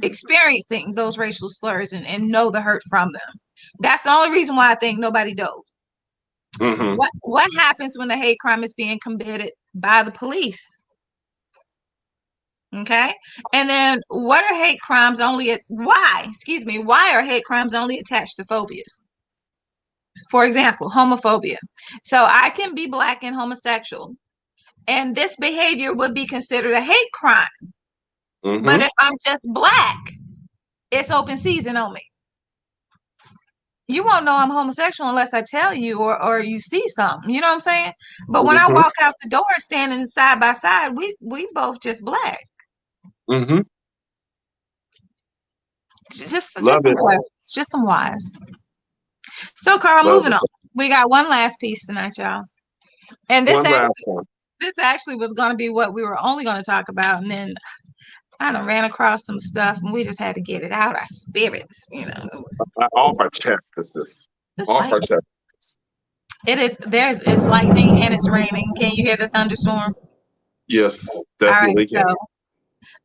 [SPEAKER 1] experiencing those racial slurs and know the hurt from them. That's the only reason why I think nobody dove. What happens when the hate crime is being committed by the police? Okay. And then why are hate crimes only attached to phobias? For example, homophobia. So I can be Black and homosexual, and this behavior would be considered a hate crime. But if I'm just Black, it's open season on me. You won't know I'm homosexual unless I tell you, or you see something. You know what I'm saying? But when I walk out the door standing side by side, we both just Black. Just some questions, just some whys. So Carl, moving on. We got one last piece tonight, y'all. And this actually was going to be what we were only going to talk about, and then I done ran across some stuff, and we just had to get it out. Our spirits,
[SPEAKER 2] Off our chest, off our chest.
[SPEAKER 1] It's lightning and it's raining. Can you hear the thunderstorm?
[SPEAKER 2] Yes, definitely can.
[SPEAKER 1] So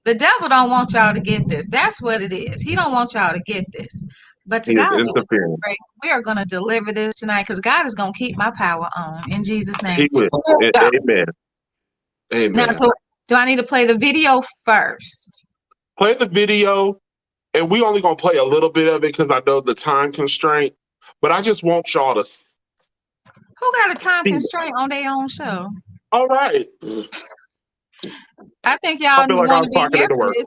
[SPEAKER 1] the devil don't want y'all to get this. That's what it is. He don't want y'all to get this. But to God, we are going to deliver this tonight, because God is going to keep my power on in Jesus' name.
[SPEAKER 2] He will. Amen. Amen.
[SPEAKER 1] Now, do I need to play the video first?
[SPEAKER 2] Play the video, and we only going to play a little bit of it because I know the time constraint. But I just want y'all to.
[SPEAKER 1] Who got a time constraint on their own show?
[SPEAKER 2] All right.
[SPEAKER 1] I think y'all want to be here for this.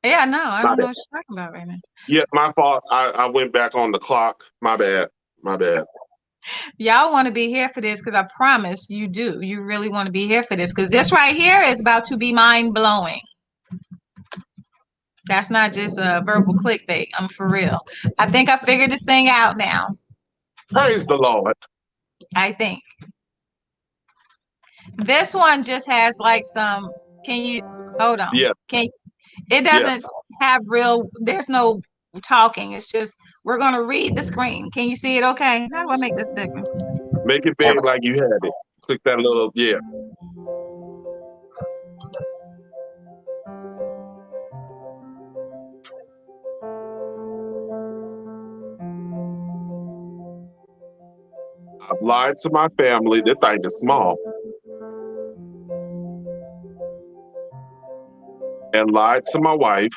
[SPEAKER 1] Yeah, no, I don't know what you're talking about right now.
[SPEAKER 2] Yeah, my fault. I went back on the clock. My bad.
[SPEAKER 1] Y'all want to be here for this, because I promise you do. You really want to be here for this, because this right here is about to be mind-blowing. That's not just a verbal clickbait. I'm for real. I think I figured this thing out now.
[SPEAKER 2] Praise the Lord.
[SPEAKER 1] I think. This one just has like some, can you, hold on.
[SPEAKER 2] Yeah.
[SPEAKER 1] It doesn't have there's no talking. It's just, we're going to read the screen. Can you see it okay? How do I make this bigger?
[SPEAKER 2] Make it big like you had it. Click that little, yeah. I've lied to my family. This thing is small. And lied to my wife.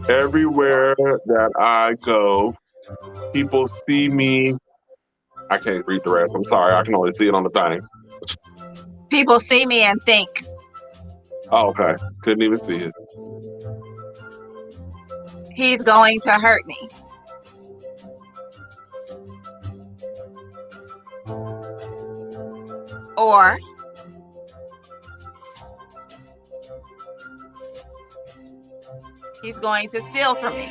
[SPEAKER 2] Everywhere that I go, people see me. I can't read the rest. I'm sorry. I can only see it on the thing.
[SPEAKER 1] People see me and think
[SPEAKER 2] Oh, okay. Couldn't even see it.
[SPEAKER 1] he's going to hurt me. Or he's going to steal from me.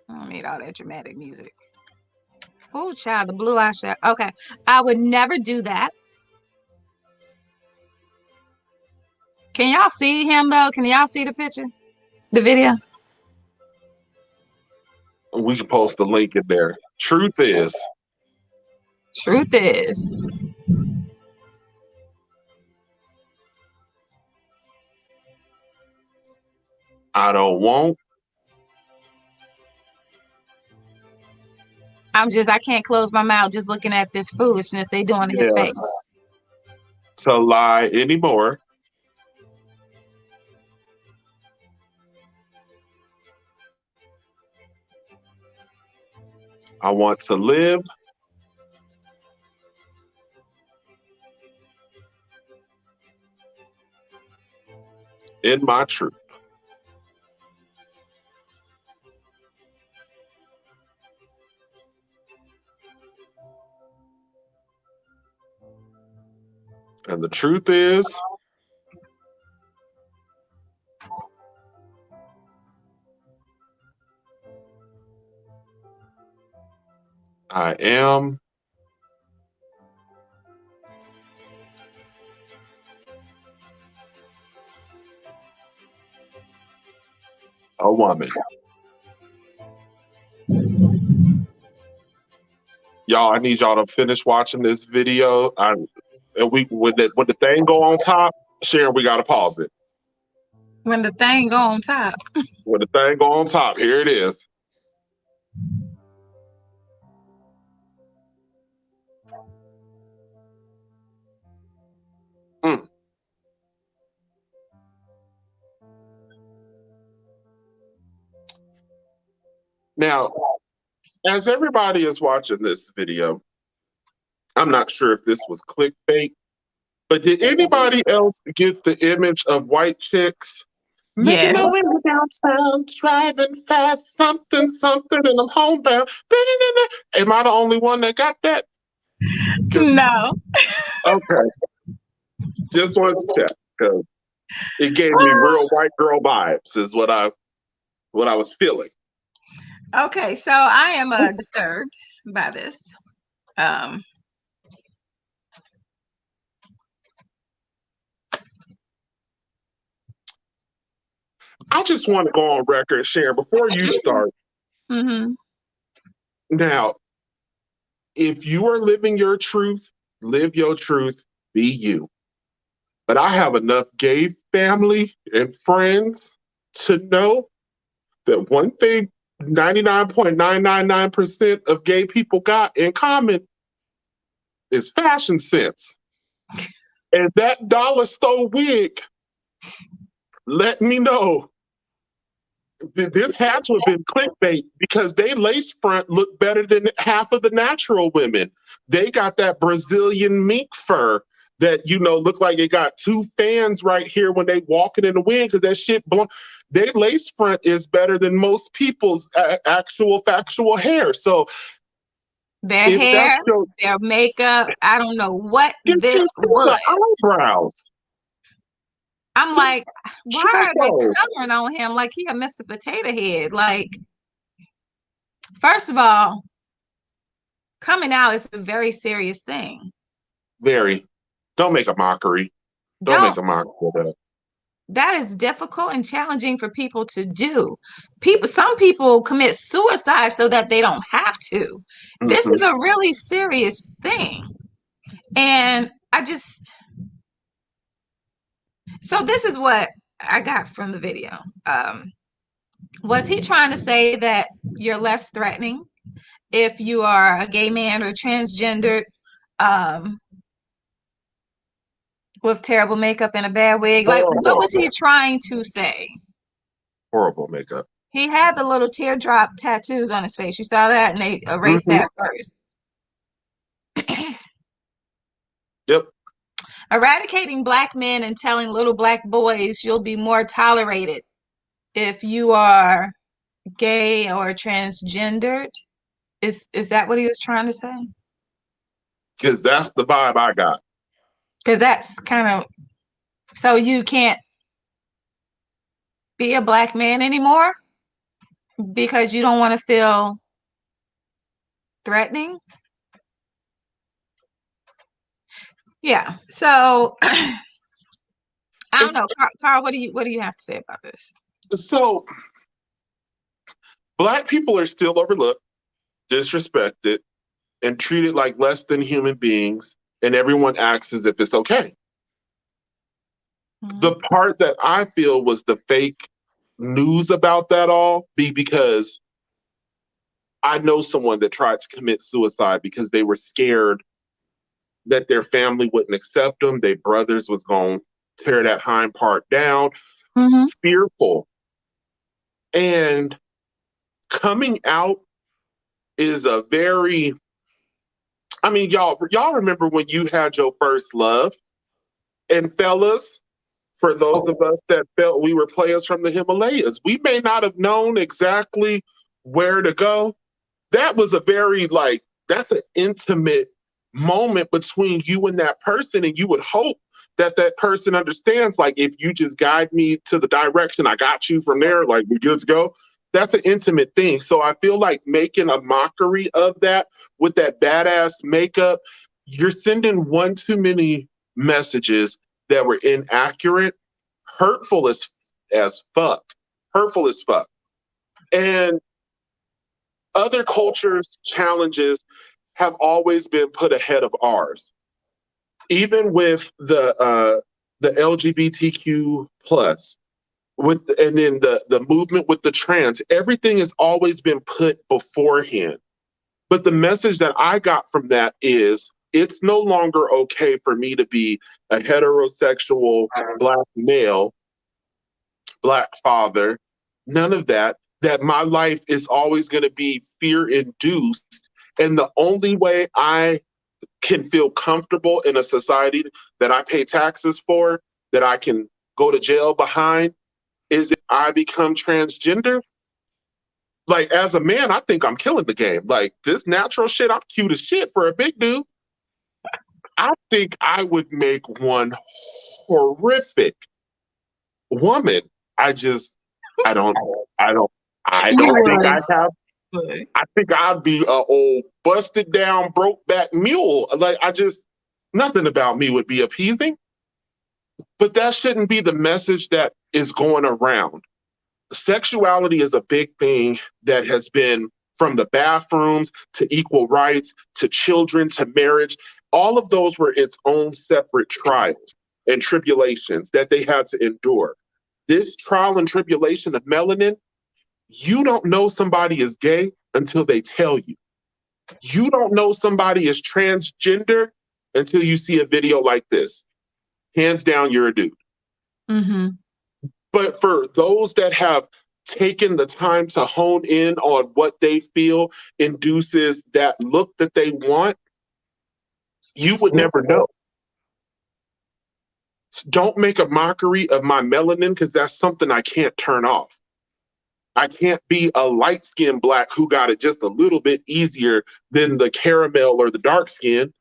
[SPEAKER 1] I don't need all that dramatic music. Oh, child, the blue eyeshadow. Okay. I would never do that. Can y'all see him, though? Can y'all see the picture? The video?
[SPEAKER 2] We can post the link in there. Truth is, I don't want.
[SPEAKER 1] I can't close my mouth just looking at this foolishness they doing to his
[SPEAKER 2] Yeah.
[SPEAKER 1] face.
[SPEAKER 2] To lie anymore. I want to live. In my truth. And the truth is, I am a woman. Y'all, I need y'all to finish watching this video. And when the thing go on top, Sharon, we gotta pause it.
[SPEAKER 1] When the thing go on top.
[SPEAKER 2] When the thing go on top, here it is. Now, as everybody is watching this video, I'm not sure if this was clickbait, but did anybody else get the image of white chicks making
[SPEAKER 1] Yes.
[SPEAKER 2] their way downtown, driving fast, something, and I'm homebound? Am I the only one that got that?
[SPEAKER 1] No.
[SPEAKER 2] Okay. Just wanted to check because it gave me real white girl vibes, is what I was feeling.
[SPEAKER 1] Okay, so I am disturbed by this.
[SPEAKER 2] I just want to go on record, Sharon, before you start.
[SPEAKER 1] Mm-hmm.
[SPEAKER 2] Now, if you are living your truth, live your truth, be you. But I have enough gay family and friends to know that one thing 99.999% of gay people got in common is fashion sense. And that dollar store wig, let me know. This has to have been clickbait because they lace front look better than half of the natural women. They got that Brazilian mink fur that, look like it got two fans right here when they walking in the wind because that shit Their lace front is better than most people's actual factual hair. So
[SPEAKER 1] their hair, their makeup, I don't know what this was.
[SPEAKER 2] Eyebrows.
[SPEAKER 1] I'm like, why are they coloring on him like he a Mr. Potato Head? Like, first of all, coming out is a very serious thing.
[SPEAKER 2] Very. Don't make a mockery. Don't make a mockery of that.
[SPEAKER 1] That is difficult and challenging for people to do. Some people commit suicide so that they don't have to. Mm-hmm. This is a really serious thing. And so this is what I got from the video. Was he trying to say that you're less threatening if you are a gay man or transgendered with terrible makeup and a bad wig. Like, what was he trying to say?
[SPEAKER 2] Horrible makeup.
[SPEAKER 1] He had the little teardrop tattoos on his face. You saw that, and they erased that first.
[SPEAKER 2] Yep.
[SPEAKER 1] Eradicating black men and telling little black boys you'll be more tolerated if you are gay or transgendered. Is that what he was trying to say?
[SPEAKER 2] Because that's the vibe I got.
[SPEAKER 1] Because that's kind of, so you can't be a black man anymore because you don't want to feel threatening. Yeah. So I don't know, Carl. What do you have to say about this?
[SPEAKER 2] So black people are still overlooked, disrespected, and treated like less than human beings, and everyone acts as if it's okay. The part that I feel was the fake news about that all because I know someone that tried to commit suicide because they were scared that their family wouldn't accept them. Their brothers was going to tear that hind part down. Fearful. And coming out is a very, I mean, y'all remember when you had your first love? And fellas, for those of us that felt we were players from the Himalayas, we may not have known exactly where to go. That was a very, like, that's an intimate moment between you and that person. And you would hope that that person understands, like, if you just guide me to the direction, I got you from there, like, we're good to go. That's an intimate thing. So I feel like making a mockery of that with that badass makeup, you're sending one too many messages that were inaccurate, hurtful as fuck. Hurtful as fuck. And other cultures' challenges have always been put ahead of ours. Even with the LGBTQ plus, and then the movement with the trans, everything has always been put beforehand. But the message that I got from that is it's no longer okay for me to be a heterosexual black male, black father, none of that, that my life is always going to be fear-induced. And the only way I can feel comfortable in a society that I pay taxes for, that I can go to jail behind, is if I become transgender. Like, as a man, I think I'm killing the game. Like, this natural shit, I'm cute as shit for a big dude. I think I would make one horrific woman. I don't think I have. I think I'd be a old busted down, broke back mule. Like, nothing about me would be appeasing. But that shouldn't be the message that is going around. Sexuality is a big thing that has been, from the bathrooms to equal rights to children to marriage. All of those were its own separate trials and tribulations that they had to endure. This trial and tribulation of melanin, you don't know somebody is gay until they tell you. You don't know somebody is transgender until you see a video like this. Hands down, you're a dude. But for those that have taken the time to hone in on what they feel induces that look that they want, you would never know. So don't make a mockery of my melanin, because that's something I can't turn off. I can't be a light-skinned black who got it just a little bit easier than the caramel or the dark skin.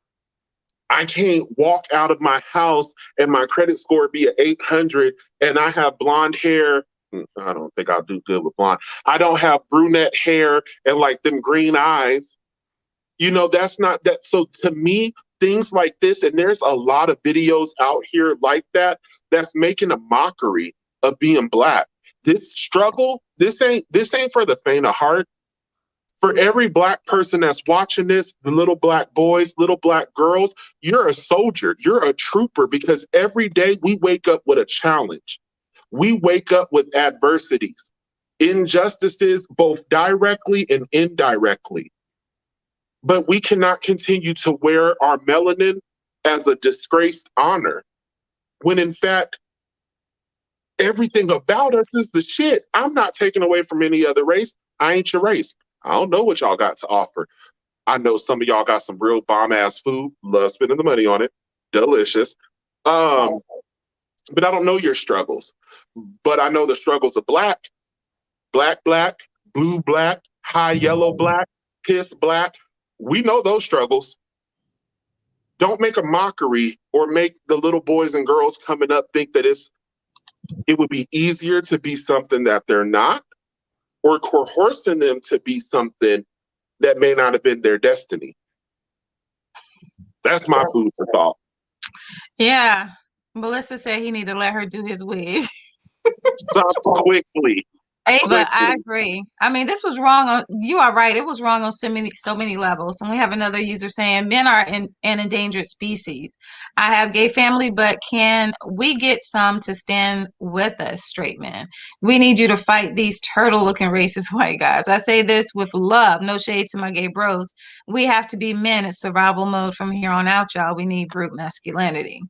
[SPEAKER 2] I can't walk out of my house and my credit score be at 800 and I have blonde hair. I don't think I'll do good with blonde. I don't have brunette hair and like them green eyes. You know, that's not that. So to me, things like this, and there's a lot of videos out here like that, that's making a mockery of being black. This struggle, this ain't for the faint of heart. For every black person that's watching this, the little black boys, little black girls, you're a soldier, you're a trooper, because every day we wake up with a challenge. We wake up with adversities, injustices, both directly and indirectly. But we cannot continue to wear our melanin as a disgraced honor, when in fact, everything about us is the shit. I'm not taking away from any other race. I ain't your race. I don't know what y'all got to offer. I know some of y'all got some real bomb ass food. Love spending the money on it. Delicious. But I don't know your struggles. But I know the struggles of black, blue black, high yellow black, piss black. We know those struggles. Don't make a mockery or make the little boys and girls coming up think that it would be easier to be something that they're not, or coercing them to be something that may not have been their destiny. That's my food for thought.
[SPEAKER 1] Yeah. Melissa said he need to let her do his wig.
[SPEAKER 2] Stop quickly.
[SPEAKER 1] Ava, I agree. I mean, this was wrong on, you are right. It was wrong on so many levels. And we have another user saying men are an endangered species. I have gay family, but can we get some to stand with us, straight men? We need you to fight these turtle looking racist white guys. I say this with love, no shade to my gay bros. We have to be men in survival mode from here on out, y'all. We need brute masculinity.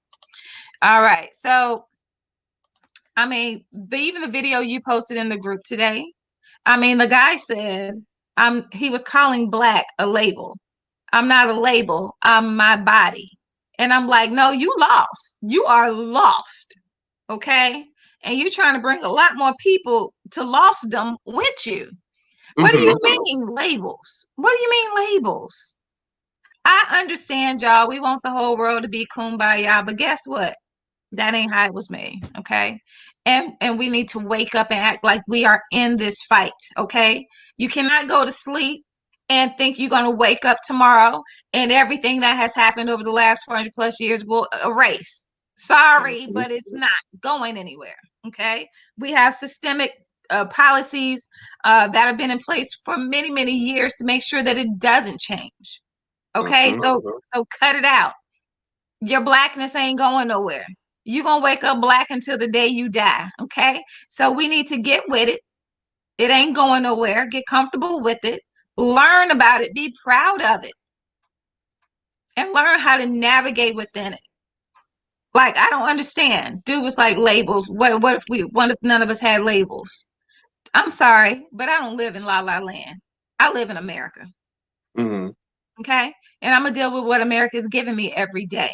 [SPEAKER 1] All right. So I mean, even the video you posted in the group today, I mean, the guy said, he was calling black a label. I'm not a label, I'm my body. And I'm like, no, you lost. You are lost. Okay. And you're trying to bring a lot more people to lostdom with you. What do you mean labels? What do you mean labels? I understand, y'all. We want the whole world to be kumbaya, but guess what? That ain't how it was made, okay? And we need to wake up and act like we are in this fight, okay? You cannot go to sleep and think you're going to wake up tomorrow and everything that has happened over the last 400 plus years will erase. Sorry, but it's not going anywhere, okay? We have systemic policies that have been in place for many, many years to make sure that it doesn't change, okay? So cut it out. Your blackness ain't going nowhere. You're going to wake up black until the day you die. Okay. So we need to get with it. It ain't going nowhere. Get comfortable with it. Learn about it. Be proud of it. And learn how to navigate within it. Like, I don't understand. Dude was like labels. What if none of us had labels? I'm sorry, but I don't live in La La Land. I live in America.
[SPEAKER 2] Mm-hmm.
[SPEAKER 1] Okay. And I'm going to deal with what America is giving me every day.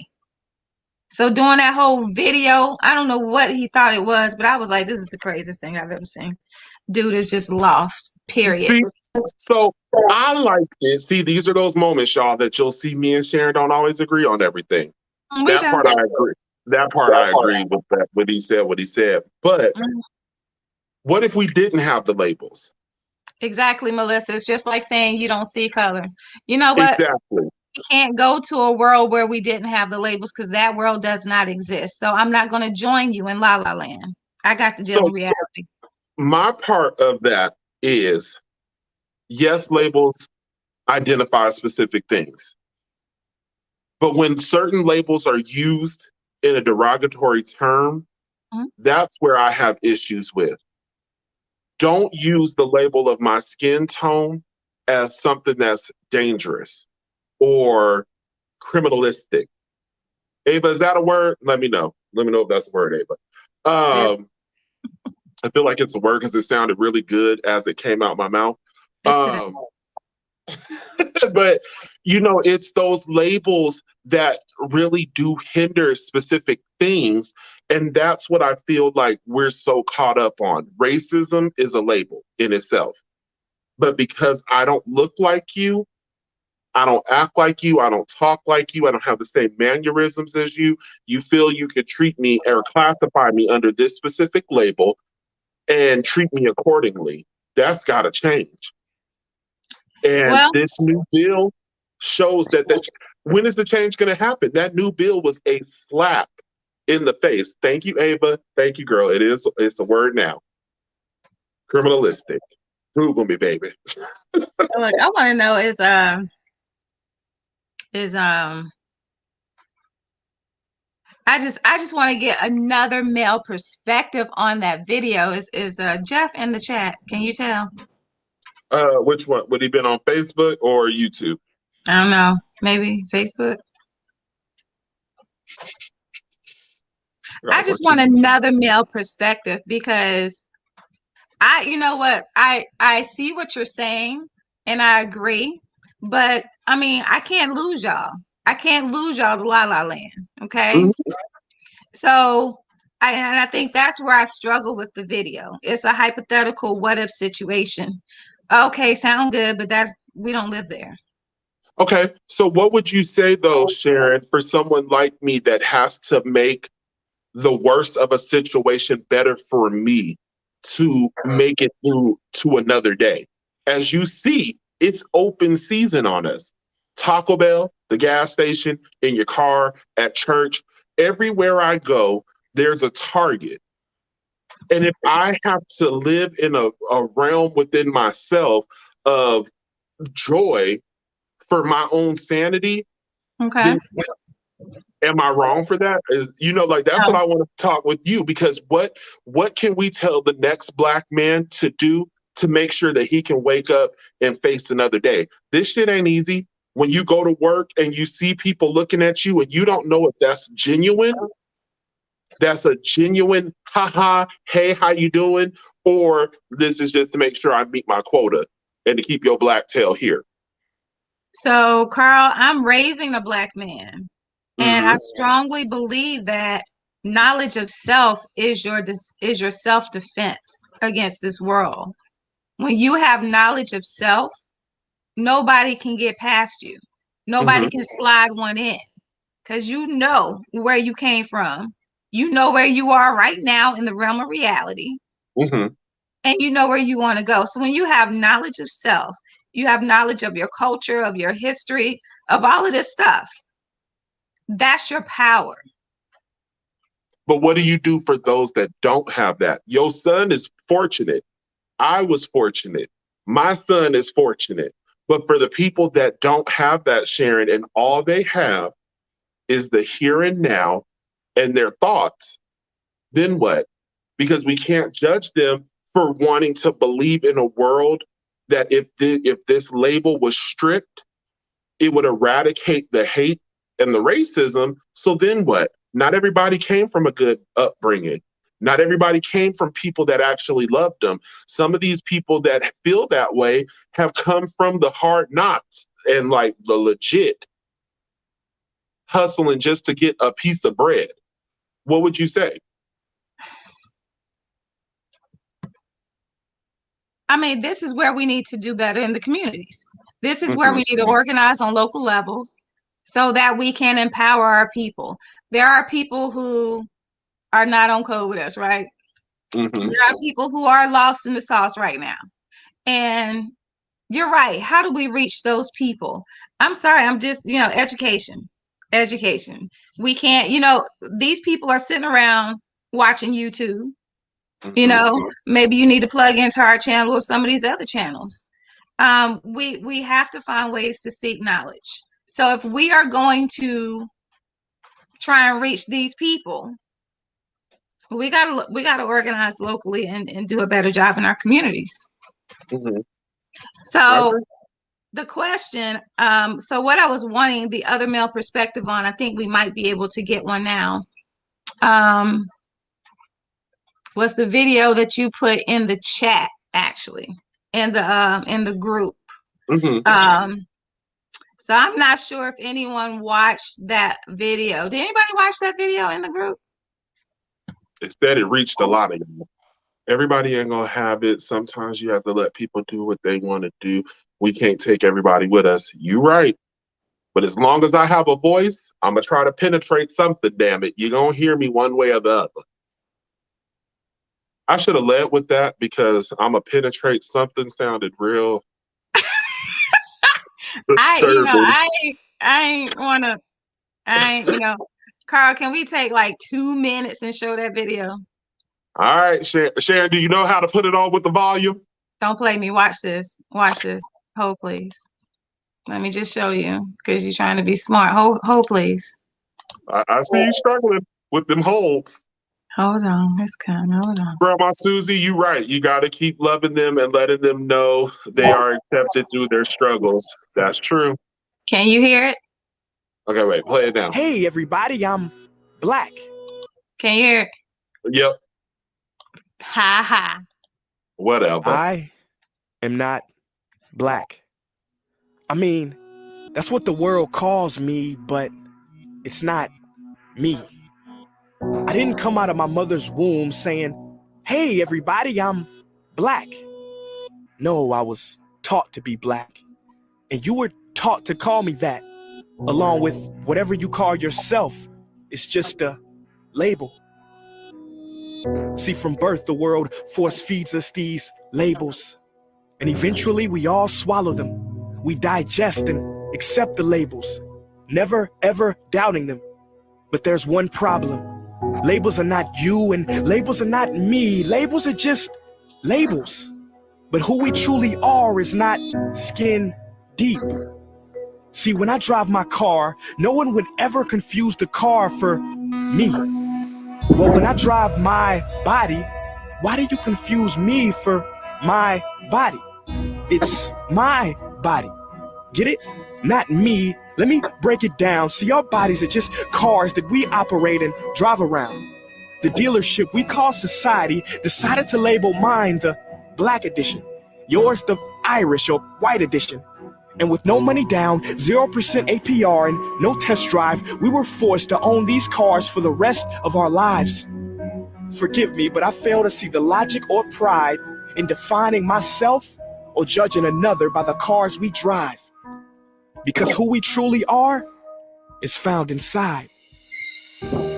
[SPEAKER 1] So doing that whole video, I don't know what he thought it was, but I was like, this is the craziest thing I've ever seen. Dude is just lost, period.
[SPEAKER 2] See, so I like it. See, these are those moments, y'all, that you'll see me and Sharon don't always agree on everything. That part I agree. That part I agree with that, what he said. But what if we didn't have the labels?
[SPEAKER 1] Exactly, Melissa. It's just like saying you don't see color. You know what?
[SPEAKER 2] Exactly.
[SPEAKER 1] We can't go to a world where we didn't have the labels because that world does not exist. So I'm not going to join you in La La Land. I got to deal in reality.
[SPEAKER 2] My part of that is, yes, labels identify specific things. But when certain labels are used in a derogatory term, that's where I have issues with. Don't use the label of my skin tone as something that's dangerous or criminalistic. Ava, is that a word? Let me know. Let me know if that's a word, Ava. I feel like it's a word because it sounded really good as it came out my mouth. But, you know, it's those labels that really do hinder specific things. And that's what I feel like we're so caught up on. Racism is a label in itself. But because I don't look like you, I don't act like you, I don't talk like you, I don't have the same mannerisms as you, you feel you could treat me or classify me under this specific label and treat me accordingly. That's got to change. And this new bill shows that when is the change going to happen? That new bill was a slap in the face. Thank you, Ava. Thank you, girl. It's a word now. Criminalistic. Google me, baby.
[SPEAKER 1] Look, I want to know I just want to get another male perspective on that video. Is Jeff in the chat? Can you tell?
[SPEAKER 2] Which one? Would he been on Facebook or YouTube?
[SPEAKER 1] I don't know. Maybe Facebook. I just want another male perspective because you know what? I see what you're saying and I agree, but I mean, I can't lose y'all. I can't lose y'all to La La Land. Okay.
[SPEAKER 2] Mhm.
[SPEAKER 1] So I think that's where I struggle with the video. It's a hypothetical what if situation. Okay, sound good, but we don't live there.
[SPEAKER 2] Okay, so what would you say though, Sharon, for someone like me that has to make the worst of a situation better for me to make it through to another day? As you see, it's open season on us. Taco Bell, the gas station, in your car, at church, everywhere I go, there's a Target. And if I have to live in a realm within myself of joy for my own sanity,
[SPEAKER 1] Okay.
[SPEAKER 2] then am I wrong for that? Like that's what
[SPEAKER 1] No.
[SPEAKER 2] I want to talk with you, because what can we tell the next Black man to do to make sure that he can wake up and face another day? This shit ain't easy. When you go to work and you see people looking at you and you don't know if that's a genuine haha, hey, how you doing? Or this is just to make sure I meet my quota and to keep your black tail here.
[SPEAKER 1] So, Carl, I'm raising a Black man, and I
[SPEAKER 2] Mm-hmm.
[SPEAKER 1] strongly believe that knowledge of self is your self-defense against this world. When you have knowledge of self, nobody can get past you. Nobody
[SPEAKER 2] Mm-hmm.
[SPEAKER 1] can slide one in because you know where you came from. You know where you are right now in the realm of reality,
[SPEAKER 2] Mm-hmm.
[SPEAKER 1] and you know where you want to go. So when you have knowledge of self, you have knowledge of your culture, of your history, of all of this stuff. That's your power.
[SPEAKER 2] But what do you do for those that don't have that? Your son is fortunate. I was fortunate. My son is fortunate. But for the people that don't have that, Sharon, and all they have is the here and now and their thoughts, then what? Because we can't judge them for wanting to believe in a world that if this label was strict, it would eradicate the hate and the racism. So then what? Not everybody came from a good upbringing. Not everybody came from people that actually loved them. Some of these people that feel that way have come from the hard knocks and like the legit hustling just to get a piece of bread. What would you say?
[SPEAKER 1] I mean, this is where we need to do better in the communities. This is where
[SPEAKER 2] Mm-hmm.
[SPEAKER 1] we need to organize on local levels so that we can empower our people. There are people who are not on code with us, right?
[SPEAKER 2] Mm-hmm.
[SPEAKER 1] There are people who are lost in the sauce right now. And you're right. How do we reach those people? I'm sorry. I'm just, education. Education. We can't, these people are sitting around watching YouTube. Maybe you need to plug into our channel or some of these other channels. We have to find ways to seek knowledge. So if we are going to try and reach these people, we gotta organize locally and do a better job in our communities.
[SPEAKER 2] Mm-hmm.
[SPEAKER 1] So the question, so what I was wanting the other male perspective on, I think we might be able to get one now. Was the video that you put in the chat, actually, in the group.
[SPEAKER 2] Mm-hmm.
[SPEAKER 1] So I'm not sure if anyone watched that video. Did anybody watch that video in the group?
[SPEAKER 2] It said it reached a lot of you. Everybody ain't gonna have it. Sometimes you have to let people do what they want to do. We can't take everybody with us. You right. But as long as I have a voice, I'm gonna try to penetrate something, damn it. You're gonna hear me one way or the other. I should have led with that because I'm gonna penetrate something sounded real disturbing.
[SPEAKER 1] I ain't wanna, Carl, can we take like 2 minutes and show that video?
[SPEAKER 2] All right, Sharon, do you know how to put it on with the volume?
[SPEAKER 1] Don't play me. Watch this. Watch this. Hold, please. Let me just show you because you're trying to be smart. Hold, please.
[SPEAKER 2] I see you struggling with them holds.
[SPEAKER 1] Hold on. It's coming. Hold on.
[SPEAKER 2] Grandma Susie, you right. You got to keep loving them and letting them know they are accepted through their struggles. That's true.
[SPEAKER 1] Can you hear it?
[SPEAKER 2] Okay, wait, play it now.
[SPEAKER 12] Hey, everybody, I'm black.
[SPEAKER 1] Can you hear it?
[SPEAKER 2] Yep.
[SPEAKER 1] Ha ha.
[SPEAKER 2] Whatever.
[SPEAKER 12] I am not black. I mean, that's what the world calls me, but it's not me. I didn't come out of my mother's womb saying, hey, everybody, I'm black. No, I was taught to be black. And you were taught to call me that, along with whatever you call yourself. It's just a label. See, from birth, the world force feeds us these labels. And eventually we all swallow them. We digest and accept the labels, never ever doubting them. But there's one problem. Labels are not you and labels are not me. Labels are just labels. But who we truly are is not skin deep. See, when I drive my car, no one would ever confuse the car for me. Well, when I drive my body, why do you confuse me for my body? It's my body. Get it? Not me. Let me break it down. See, our bodies are just cars that we operate and drive around. The dealership we call society decided to label mine the black edition, yours the Irish or white edition. And with no money down, 0% APR, and no test drive, we were forced to own these cars for the rest of our lives. Forgive me, but I fail to see the logic or pride in defining myself or judging another by the cars we drive. Because who we truly are is found inside.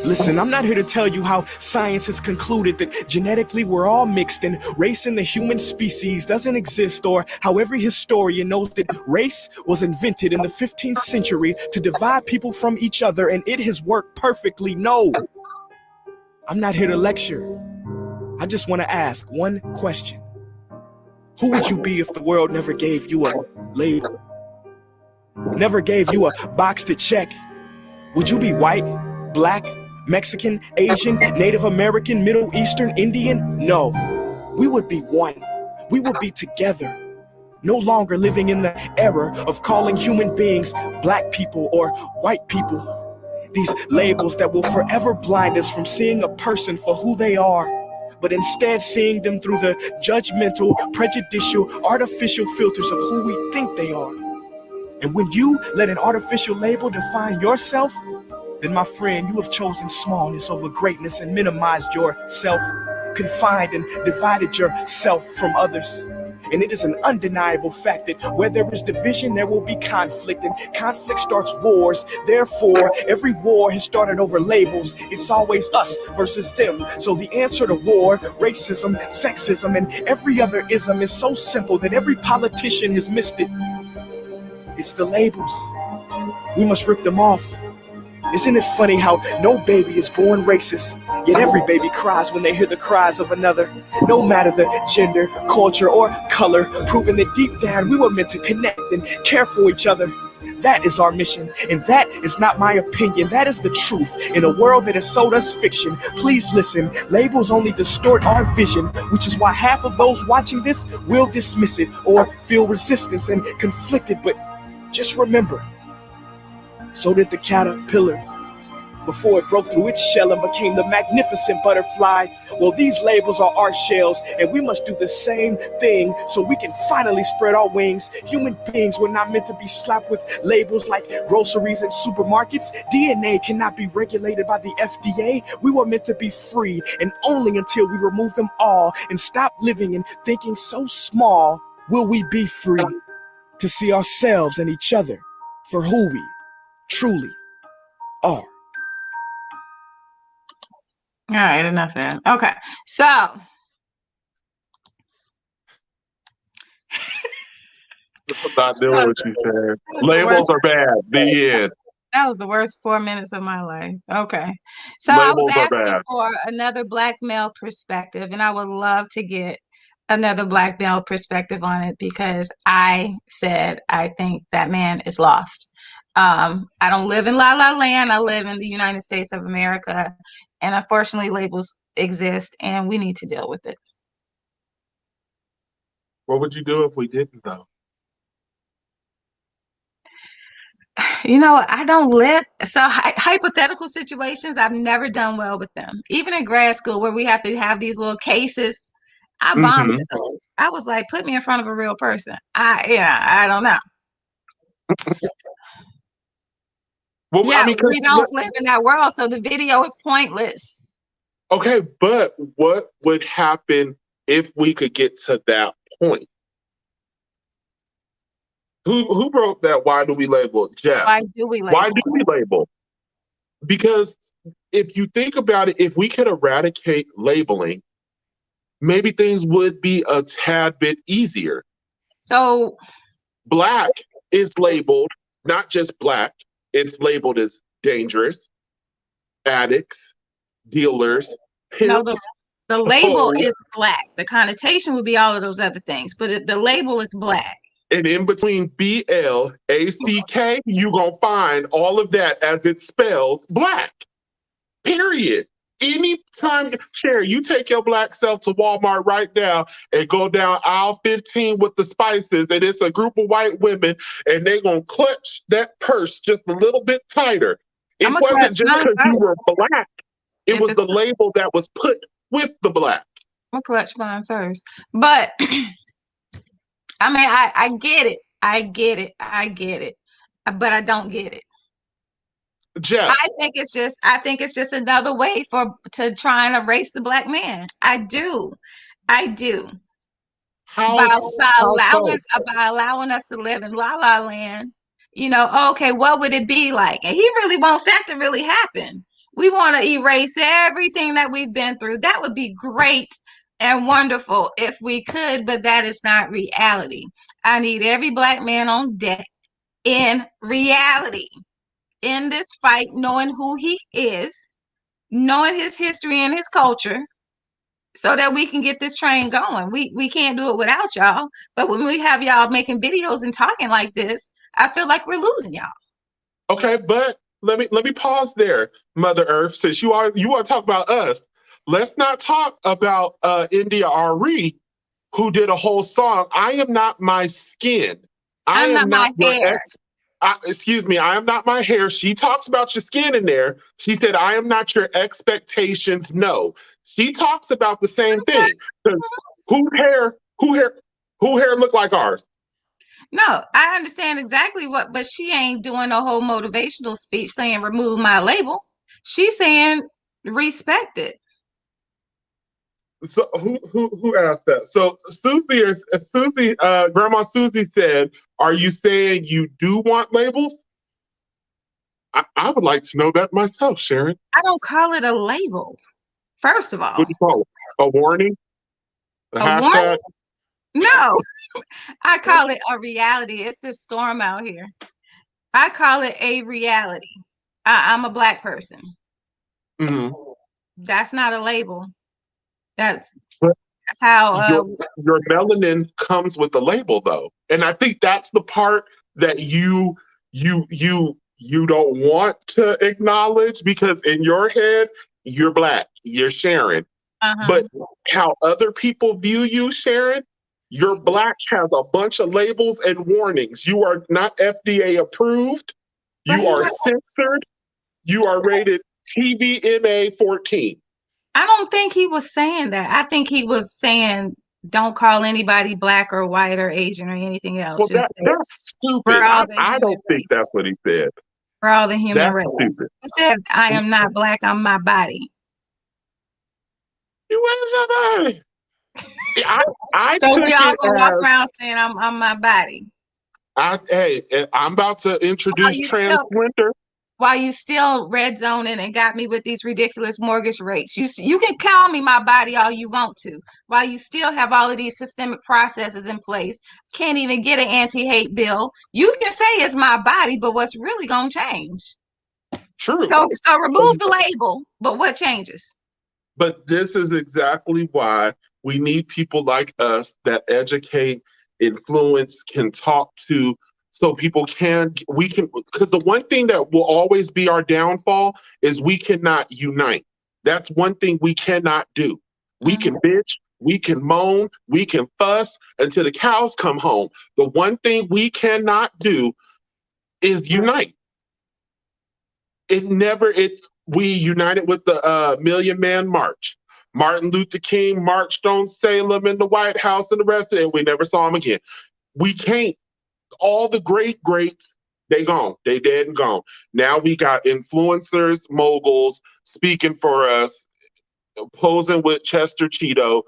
[SPEAKER 12] Listen, I'm not here to tell you how science has concluded that genetically we're all mixed and race in the human species doesn't exist, or how every historian knows that race was invented in the 15th century to divide people from each other and it has worked perfectly. No, I'm not here to lecture. I just want to ask one question. Who would you be if the world never gave you a label? Never gave you a box to check? Would you be white, black, Mexican, Asian, Native American, Middle Eastern, Indian? No, we would be one. We would be together. No longer living in the era of calling human beings black people or white people. These labels that will forever blind us from seeing a person for who they are, but instead seeing them through the judgmental, prejudicial, artificial filters of who we think they are. And when you let an artificial label define yourself, then my friend, you have chosen smallness over greatness and minimized yourself, confined and divided yourself from others. And it is an undeniable fact that where there is division, there will be conflict, and conflict starts wars. Therefore, every war has started over labels. It's always us versus them. So the answer to war, racism, sexism, and every other ism is so simple that every politician has missed it. It's the labels. We must rip them off. Isn't it funny how no baby is born racist, yet every baby cries when they hear the cries of another? No matter the gender, culture, or color, proving that deep down we were meant to connect and care for each other. That is our mission, and that is not my opinion. That is the truth. In a world that has sold us fiction, please listen. Labels only distort our vision, which is why half of those watching this will dismiss it or feel resistance and conflicted. But just remember, so did the caterpillar before it broke through its shell and became the magnificent butterfly. Well, these labels are our shells, and we must do the same thing so we can finally spread our wings. Human beings were not meant to be slapped with labels like groceries and supermarkets. DNA cannot be regulated by the FDA. We were meant to be free, and only until we remove them all and stop living and thinking so small will we be free to see ourselves and each other for who we truly are.
[SPEAKER 1] All right, enough of that. Okay, so
[SPEAKER 2] I'm not doing what you said. Labels are bad. The end.
[SPEAKER 1] that was the worst 4 minutes of my life. Okay, so I was
[SPEAKER 2] Labels are
[SPEAKER 1] asking
[SPEAKER 2] bad.
[SPEAKER 1] for another black male perspective, and I would love to get another black male perspective on it because I said I think that man is lost. I don't live in La La Land. I live in the United States of America, and unfortunately, labels exist, and we need to deal with it.
[SPEAKER 2] What would you do if we didn't, though?
[SPEAKER 1] You know, I don't live, so hypothetical situations, I've never done well with them. Even in grad school where we have to have these little cases, I bombed
[SPEAKER 2] Mm-hmm.
[SPEAKER 1] those. I was like, put me in front of a real person. I don't know.
[SPEAKER 2] Well, I
[SPEAKER 1] Yeah,
[SPEAKER 2] mean,
[SPEAKER 1] we don't live in that world, so the video is pointless.
[SPEAKER 2] okay, but what would happen if we could get to that point? Who wrote that? Why do we label? Jeff.
[SPEAKER 1] Why do we
[SPEAKER 2] Why
[SPEAKER 1] label?
[SPEAKER 2] do we label? Because if you think about it, if we could eradicate labeling, maybe things would be a tad bit easier.
[SPEAKER 1] So
[SPEAKER 2] Black is labeled not just black, it's labeled as dangerous, addicts, dealers,
[SPEAKER 1] no,
[SPEAKER 2] pimps,
[SPEAKER 1] the label
[SPEAKER 2] hoes,
[SPEAKER 1] is black. The connotation would be all of those other things, but the label is black.
[SPEAKER 2] and in between BLACK, you're going to find all of that as it spells black. Period. Anytime, Sherry, you take your black self to Walmart right now and go down aisle 15 with the spices, and it's a group of white women, and they're going to clutch that purse just a little bit tighter. It
[SPEAKER 1] I'm gonna clutch
[SPEAKER 2] wasn't just
[SPEAKER 1] mine
[SPEAKER 2] because you were
[SPEAKER 1] first.
[SPEAKER 2] black, it
[SPEAKER 1] If
[SPEAKER 2] was
[SPEAKER 1] it's,
[SPEAKER 2] the label that was put with the black.
[SPEAKER 1] I'm gonna clutch mine first. But I mean, I get it. I get it. I get it. But I don't get it.
[SPEAKER 2] Jeff,
[SPEAKER 1] I think it's just another way to try and erase the black man. I do. I do.
[SPEAKER 2] how so?
[SPEAKER 1] By allowing us to live in La La Land, you know, okay, what would it be like? And he really wants that to really happen. We want to erase everything that we've been through. That would be great and wonderful if we could, but that is not reality. I need every black man on deck in reality, in this fight, knowing who he is, knowing his history and his culture, so that we can get this train going. We can't do it without y'all. But when we have y'all making videos and talking like this, I feel like we're losing y'all.
[SPEAKER 2] Okay, but let me pause there, Mother Earth, since you want to talk about us. Let's not talk about India Ari, who did a whole song. I am not my skin. I
[SPEAKER 1] I'm not
[SPEAKER 2] am
[SPEAKER 1] my
[SPEAKER 2] not your
[SPEAKER 1] hair.
[SPEAKER 2] excuse me, I am not my hair. She talks about your skin in there. She said, I am not your expectations. No. She talks about the same thing. Who hair look like ours?
[SPEAKER 1] No, I understand exactly what, but she ain't doing a whole motivational speech saying remove my label. She's saying respect it.
[SPEAKER 2] So who asked that? So Grandma Susie said, "Are you saying you do want labels?" I would like to know that myself, Sharon.
[SPEAKER 1] I don't call it a label. First of
[SPEAKER 2] What
[SPEAKER 1] all,
[SPEAKER 2] do you call it? A warning? A
[SPEAKER 1] a warning?
[SPEAKER 2] hashtag?
[SPEAKER 1] No, I call it a reality. It's this storm out here. I call it a reality. I'm a black person.
[SPEAKER 2] Mm-hmm.
[SPEAKER 1] That's not a label. That's
[SPEAKER 2] But
[SPEAKER 1] that's how.
[SPEAKER 2] your melanin comes with the label, though, and I think that's the part that you don't want to acknowledge, because in your head you're black, you're Sharon. But how other people view you, Sharon, your black has a bunch of labels and warnings. You are not FDA approved. You are censored. You are rated TVMA 14.
[SPEAKER 1] I don't think he was saying that. I think he was saying don't call anybody black or white or Asian or anything else.
[SPEAKER 2] Well,
[SPEAKER 1] Just say
[SPEAKER 2] that's
[SPEAKER 1] we're
[SPEAKER 2] stupid.
[SPEAKER 1] all the
[SPEAKER 2] I
[SPEAKER 1] human
[SPEAKER 2] don't think
[SPEAKER 1] race.
[SPEAKER 2] that's what he said.
[SPEAKER 1] We're all the human
[SPEAKER 2] That's
[SPEAKER 1] race.
[SPEAKER 2] stupid.
[SPEAKER 1] He said, I am not black, I'm my body.
[SPEAKER 2] You ain't somebody. I
[SPEAKER 1] So
[SPEAKER 2] took
[SPEAKER 1] we all
[SPEAKER 2] it
[SPEAKER 1] gonna walk
[SPEAKER 2] as,
[SPEAKER 1] around saying I'm my body.
[SPEAKER 2] I'm about to introduce transgender.
[SPEAKER 1] While you still red zoning and got me with these ridiculous mortgage rates. You can call me my body all you want to, while you still have all of these systemic processes in place. Can't even get an anti-hate bill. You can say it's my body, but what's really gonna change?
[SPEAKER 2] True.
[SPEAKER 1] So remove the label, but what changes?
[SPEAKER 2] But this is exactly why we need people like us that educate, influence, can talk to, so people we can, because the one thing that will always be our downfall is we cannot unite. That's one thing we cannot do. We can bitch, we can moan, we can fuss until the cows come home. The one thing we cannot do is unite. We united with the Million Man March. Martin Luther King marched on Salem and the White House and the rest of it, and we never saw him again. We can't. All the greats, they gone. They dead and gone. Now we got influencers, moguls speaking for us, posing with Chester Cheeto.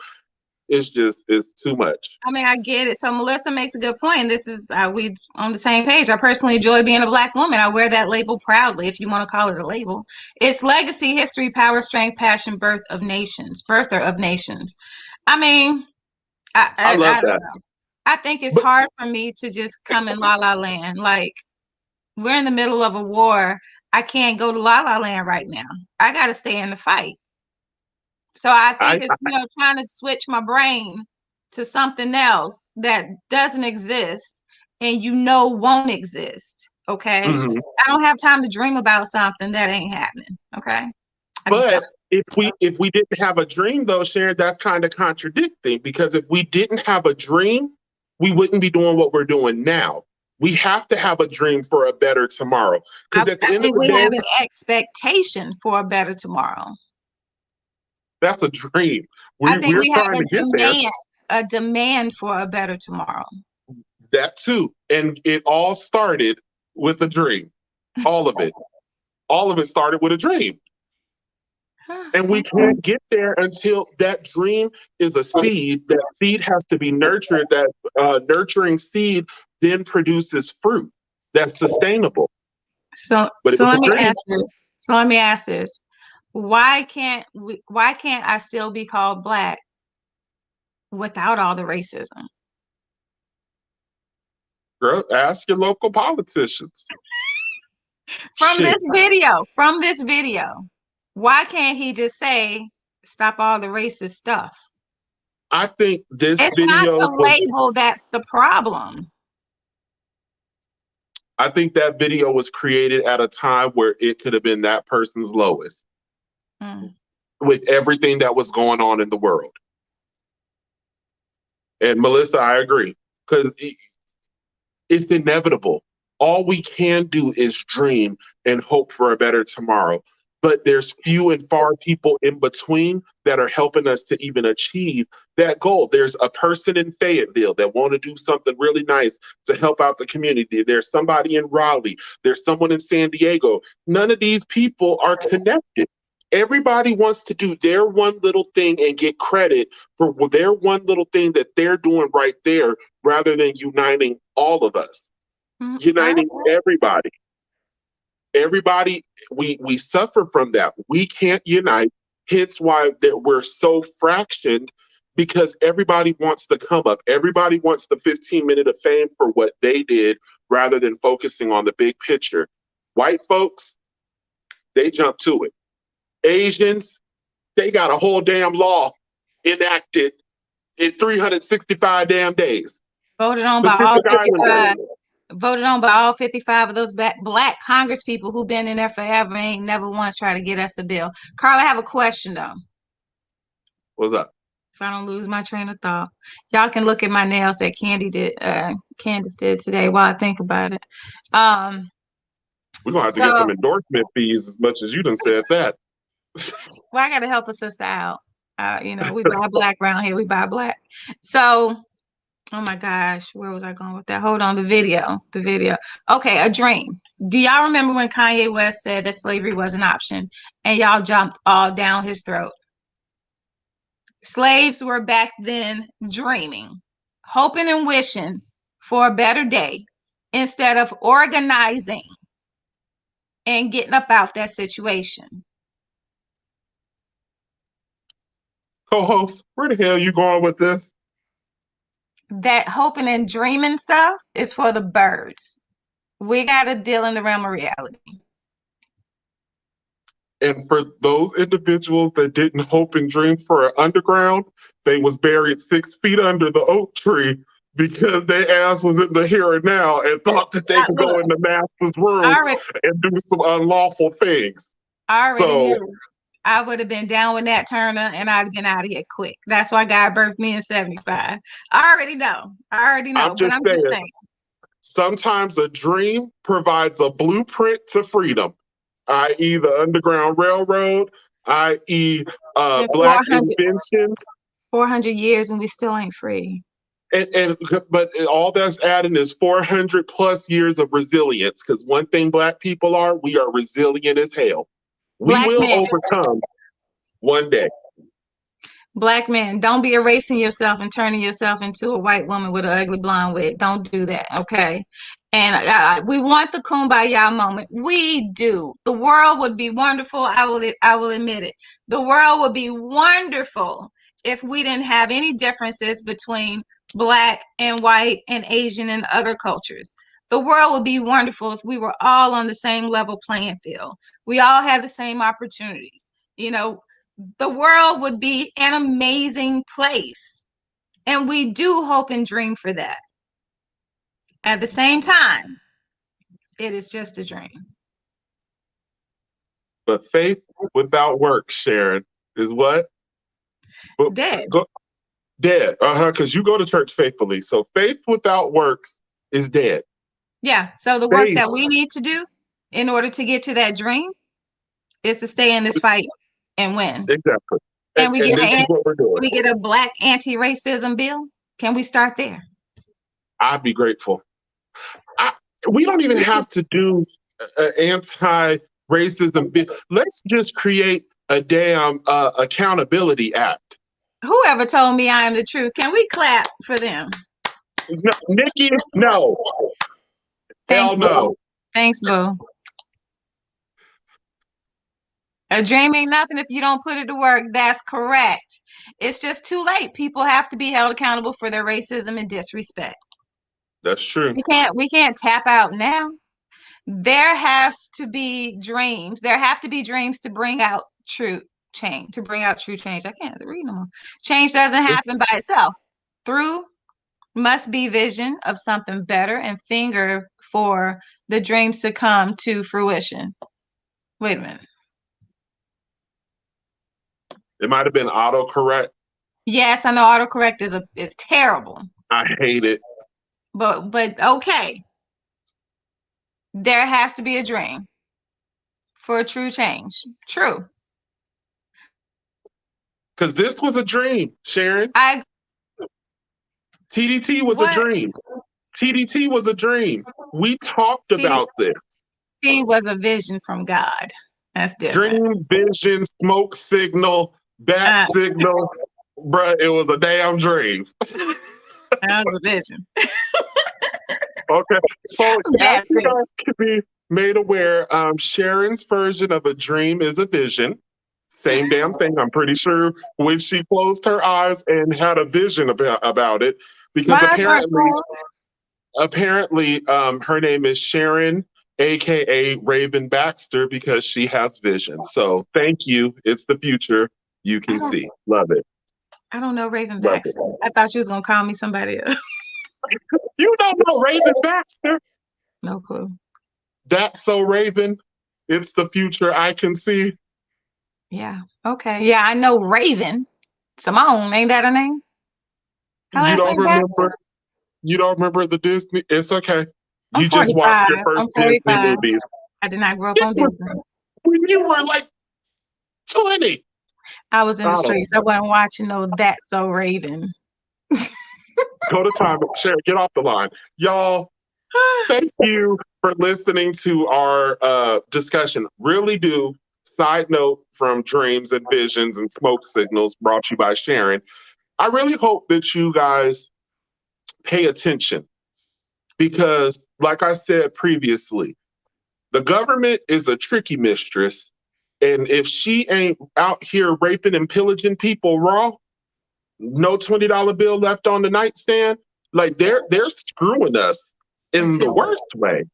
[SPEAKER 2] It's too much.
[SPEAKER 1] I mean, I get it. So Melissa makes a good point. This is we on the same page. I personally enjoy being a Black woman. I wear that label proudly, if you want to call it a label. It's legacy, history, power, strength, passion, birther of nations. I mean,
[SPEAKER 2] I love
[SPEAKER 1] I don't
[SPEAKER 2] that.
[SPEAKER 1] know. I think it's hard for me to just come in La La Land. Like, we're in the middle of a war. I can't go to La La Land right now. I got to stay in the fight. So I think it's, trying to switch my brain to something else that doesn't exist and won't exist. Okay.
[SPEAKER 2] Mm-hmm.
[SPEAKER 1] I don't have time to dream about something that ain't happening. Okay.
[SPEAKER 2] But if we didn't have a dream, though, Sharon, that's kind of contradicting, because if we didn't have a dream, we wouldn't be doing what we're doing now. We have to have a dream for a better tomorrow. Because at the end of the day,
[SPEAKER 1] we have an expectation for a better tomorrow.
[SPEAKER 2] That's a dream.
[SPEAKER 1] I think
[SPEAKER 2] we're
[SPEAKER 1] we
[SPEAKER 2] trying
[SPEAKER 1] have
[SPEAKER 2] to get there.
[SPEAKER 1] A demand for a better tomorrow.
[SPEAKER 2] That too. And it all started with a dream. All of it. All of it started with a dream. And we can't get there until that dream is a seed. That seed has to be nurtured. That nurturing seed then produces fruit that's sustainable.
[SPEAKER 1] So let me ask this. Why can't I still be called Black without all the racism?
[SPEAKER 2] Girl, ask your local politicians.
[SPEAKER 1] From this video, why can't he just say, stop all the racist stuff?
[SPEAKER 2] I think this
[SPEAKER 1] it's
[SPEAKER 2] video
[SPEAKER 1] not the label that's the problem.
[SPEAKER 2] I think that video was created at a time where it could have been that person's lowest. With everything that was going on in the world. And Melissa, I agree, because it's inevitable. All we can do is dream and hope for a better tomorrow. But there's few and far people in between that are helping us to even achieve that goal. There's a person in Fayetteville that want to do something really nice to help out the community. There's somebody in Raleigh. There's someone in San Diego. None of these people are connected. Everybody wants to do their one little thing and get credit for their one little thing that they're doing right there, rather than uniting all of us, uniting everybody. Everybody, we suffer from that. We can't unite, hence why that we're so fractioned, because everybody wants the come up. Everybody wants the 15-minute of fame for what they did, rather than focusing on the big picture. White folks, they jump to it. Asians, they got a whole damn law enacted in 365 damn days.
[SPEAKER 1] Voted on by all 55. Voted on by all 55 of those black Congress people who've been in there forever, ain't never once tried to get us a bill. Carla, I have a question though.
[SPEAKER 2] What's up?
[SPEAKER 1] If I don't lose my train of thought, y'all can look at my nails that Candace did today while I think about it.
[SPEAKER 2] We're gonna have to get some endorsement fees as much as you done said that.
[SPEAKER 1] Well, I gotta help a sister out. We buy black around here. We buy black. So, oh my gosh, where was I going with that? Hold on, the video. Okay, a dream. Do y'all remember when Kanye West said that slavery was an option and y'all jumped all down his throat? Slaves were back then dreaming, hoping and wishing for a better day instead of organizing and getting up out that situation.
[SPEAKER 2] Co-host, where the hell are you going with this?
[SPEAKER 1] That hoping and dreaming stuff is for the birds. We got to deal in the realm of reality.
[SPEAKER 2] And for those individuals that didn't hope and dream for an underground, they was buried 6 feet under the oak tree because their ass was in the here and now and thought that they could go in the master's room and do some unlawful things.
[SPEAKER 1] I already knew. I would have been down with Nat Turner and I'd have been out of here quick. That's why God birthed me in 75. I already know. I'm just saying.
[SPEAKER 2] Sometimes a dream provides a blueprint to freedom. i.e. the Underground Railroad, i.e.
[SPEAKER 1] It's been
[SPEAKER 2] Black inventions.
[SPEAKER 1] 400 years and we still ain't free.
[SPEAKER 2] But all that's adding is 400 plus years of resilience. Because one thing Black people are, we are resilient as hell. We
[SPEAKER 1] Black
[SPEAKER 2] will
[SPEAKER 1] men.
[SPEAKER 2] overcome one day.
[SPEAKER 1] Black men, don't be erasing yourself and turning yourself into a white woman with an ugly blonde wig. Don't do that, okay? And we want the kumbaya moment. We do. The world would be wonderful. I will admit it. The world would be wonderful if we didn't have any differences between Black and white and Asian and other cultures. The world would be wonderful if we were all on the same level playing field. We all had the same opportunities. You know, the world would be an amazing place. And we do hope and dream for that. At the same time, it is just a dream.
[SPEAKER 2] But faith without works, Sharon, is what?
[SPEAKER 1] Dead.
[SPEAKER 2] Dead. Because you go to church faithfully. So faith without works is dead.
[SPEAKER 1] Yeah. So the work that we need to do in order to get to that dream is to stay in this fight and win.
[SPEAKER 2] Exactly.
[SPEAKER 1] And we
[SPEAKER 2] this is what we're doing.
[SPEAKER 1] we get a Black anti-racism bill. Can we start there?
[SPEAKER 2] I'd be grateful. We don't even have to do an anti-racism bill. Let's just create a damn accountability act.
[SPEAKER 1] Whoever told me I am the truth, can we clap for them?
[SPEAKER 2] No, Nikki, no.
[SPEAKER 1] Thanks,
[SPEAKER 2] Hell no.
[SPEAKER 1] Boo. Thanks, Boo. A dream ain't nothing if you don't put it to work. That's correct. It's just too late. People have to be held accountable for their racism and disrespect.
[SPEAKER 2] That's true.
[SPEAKER 1] We can't tap out now. There has to be dreams. There have to be dreams to bring out true change. I can't read no more. Change doesn't happen by itself. Through must be vision of something better and finger for the dreams to come to fruition. Wait a minute.
[SPEAKER 2] It might have been autocorrect.
[SPEAKER 1] Yes, I know autocorrect is terrible.
[SPEAKER 2] I hate it.
[SPEAKER 1] But okay. There has to be a dream for a true change. True.
[SPEAKER 2] Because this was a dream, Sharon. T.D.T. was a dream. T.D.T. was a dream. We talked about this.
[SPEAKER 1] He was a vision from God. That's different.
[SPEAKER 2] Dream, vision, smoke signal, bat signal. Bruh, it was a damn dream.
[SPEAKER 1] That was a vision.
[SPEAKER 2] Okay. So as you guys can be made aware, Sharon's version of a dream is a vision. Same damn thing. I'm pretty sure when she closed her eyes and had a vision about it, because apparently her name is Sharon, aka Raven Baxter, because she has vision. So thank you. It's the future. You can see. Love it.
[SPEAKER 1] I don't know Raven Baxter. I thought she was gonna call me somebody else.
[SPEAKER 2] You don't know Raven Baxter?
[SPEAKER 1] No clue.
[SPEAKER 2] That's so Raven. It's the future I can see.
[SPEAKER 1] Yeah. Okay. Yeah, I know Raven. Simone, ain't that her name?
[SPEAKER 2] You don't remember? You don't remember the Disney? It's okay.
[SPEAKER 1] I'm
[SPEAKER 2] You just watched your first Disney movies.
[SPEAKER 1] I did not grow up on Disney.
[SPEAKER 2] When you were like 20.
[SPEAKER 1] I was in the streets. I wasn't watching no That's So Raven.
[SPEAKER 2] Go to time. Sharon, get off the line. Y'all, thank you for listening to our discussion. Really do. Side note from Dreams and Visions and Smoke Signals, brought to you by Sharon. I really hope that you guys pay attention because, like I said previously, the government is a tricky mistress. And if she ain't out here raping and pillaging people raw, no $20 bill left on the nightstand, like they're screwing us in the worst way.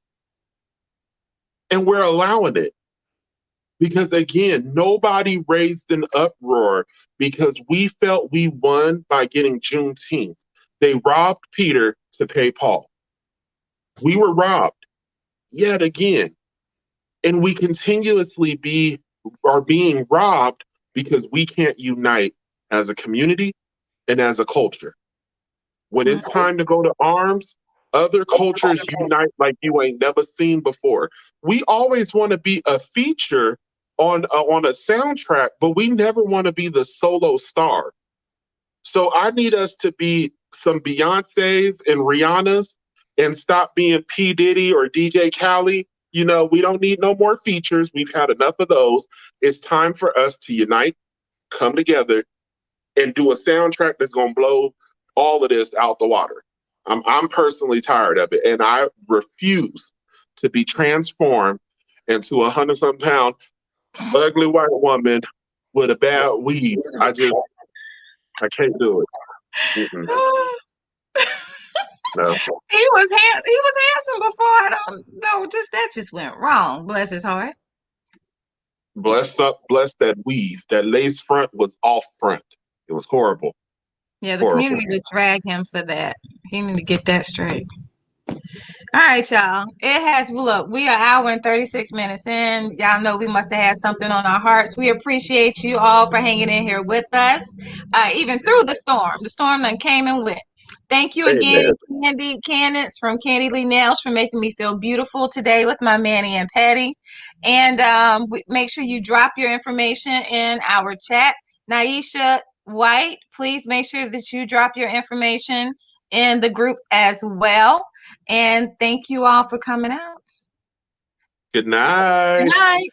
[SPEAKER 2] And we're allowing it. Because again, nobody raised an uproar because we felt we won by getting Juneteenth. They robbed Peter to pay Paul. We were robbed yet again. And we continuously are being robbed because we can't unite as a community and as a culture. When it's time to go to arms, Other cultures unite like you ain't never seen before. We always want to be a feature on a soundtrack, but we never want to be the solo star. So I need us to be some Beyoncés and Rihannas and stop being P. Diddy or DJ Khaled. You know, we don't need no more features. We've had enough of those. It's time for us to unite, come together, and do a soundtrack that's going to blow all of this out the water. I'm personally tired of it, and I refuse to be transformed into a 100-something pound ugly white woman with a bad weave. I can't do it. Mm-mm. No.
[SPEAKER 1] He was handsome before. I don't know. That just went wrong. Bless his heart.
[SPEAKER 2] Bless that weave. That lace front was off front. It was horrible.
[SPEAKER 1] Yeah, the community would drag him for that. He need to get that straight. All right, y'all. Look, we are an hour and 36 minutes in. Y'all know we must have had something on our hearts. We appreciate you all for hanging in here with us, even through the storm. The storm done came and went. Thank you again, Candace from Candy Lee Nails, for making me feel beautiful today with my Manny and Patty. And make sure you drop your information in our chat. Naisha White, please make sure that you drop your information in the group as well. And thank you all for coming out.
[SPEAKER 2] Good night.
[SPEAKER 1] Good night.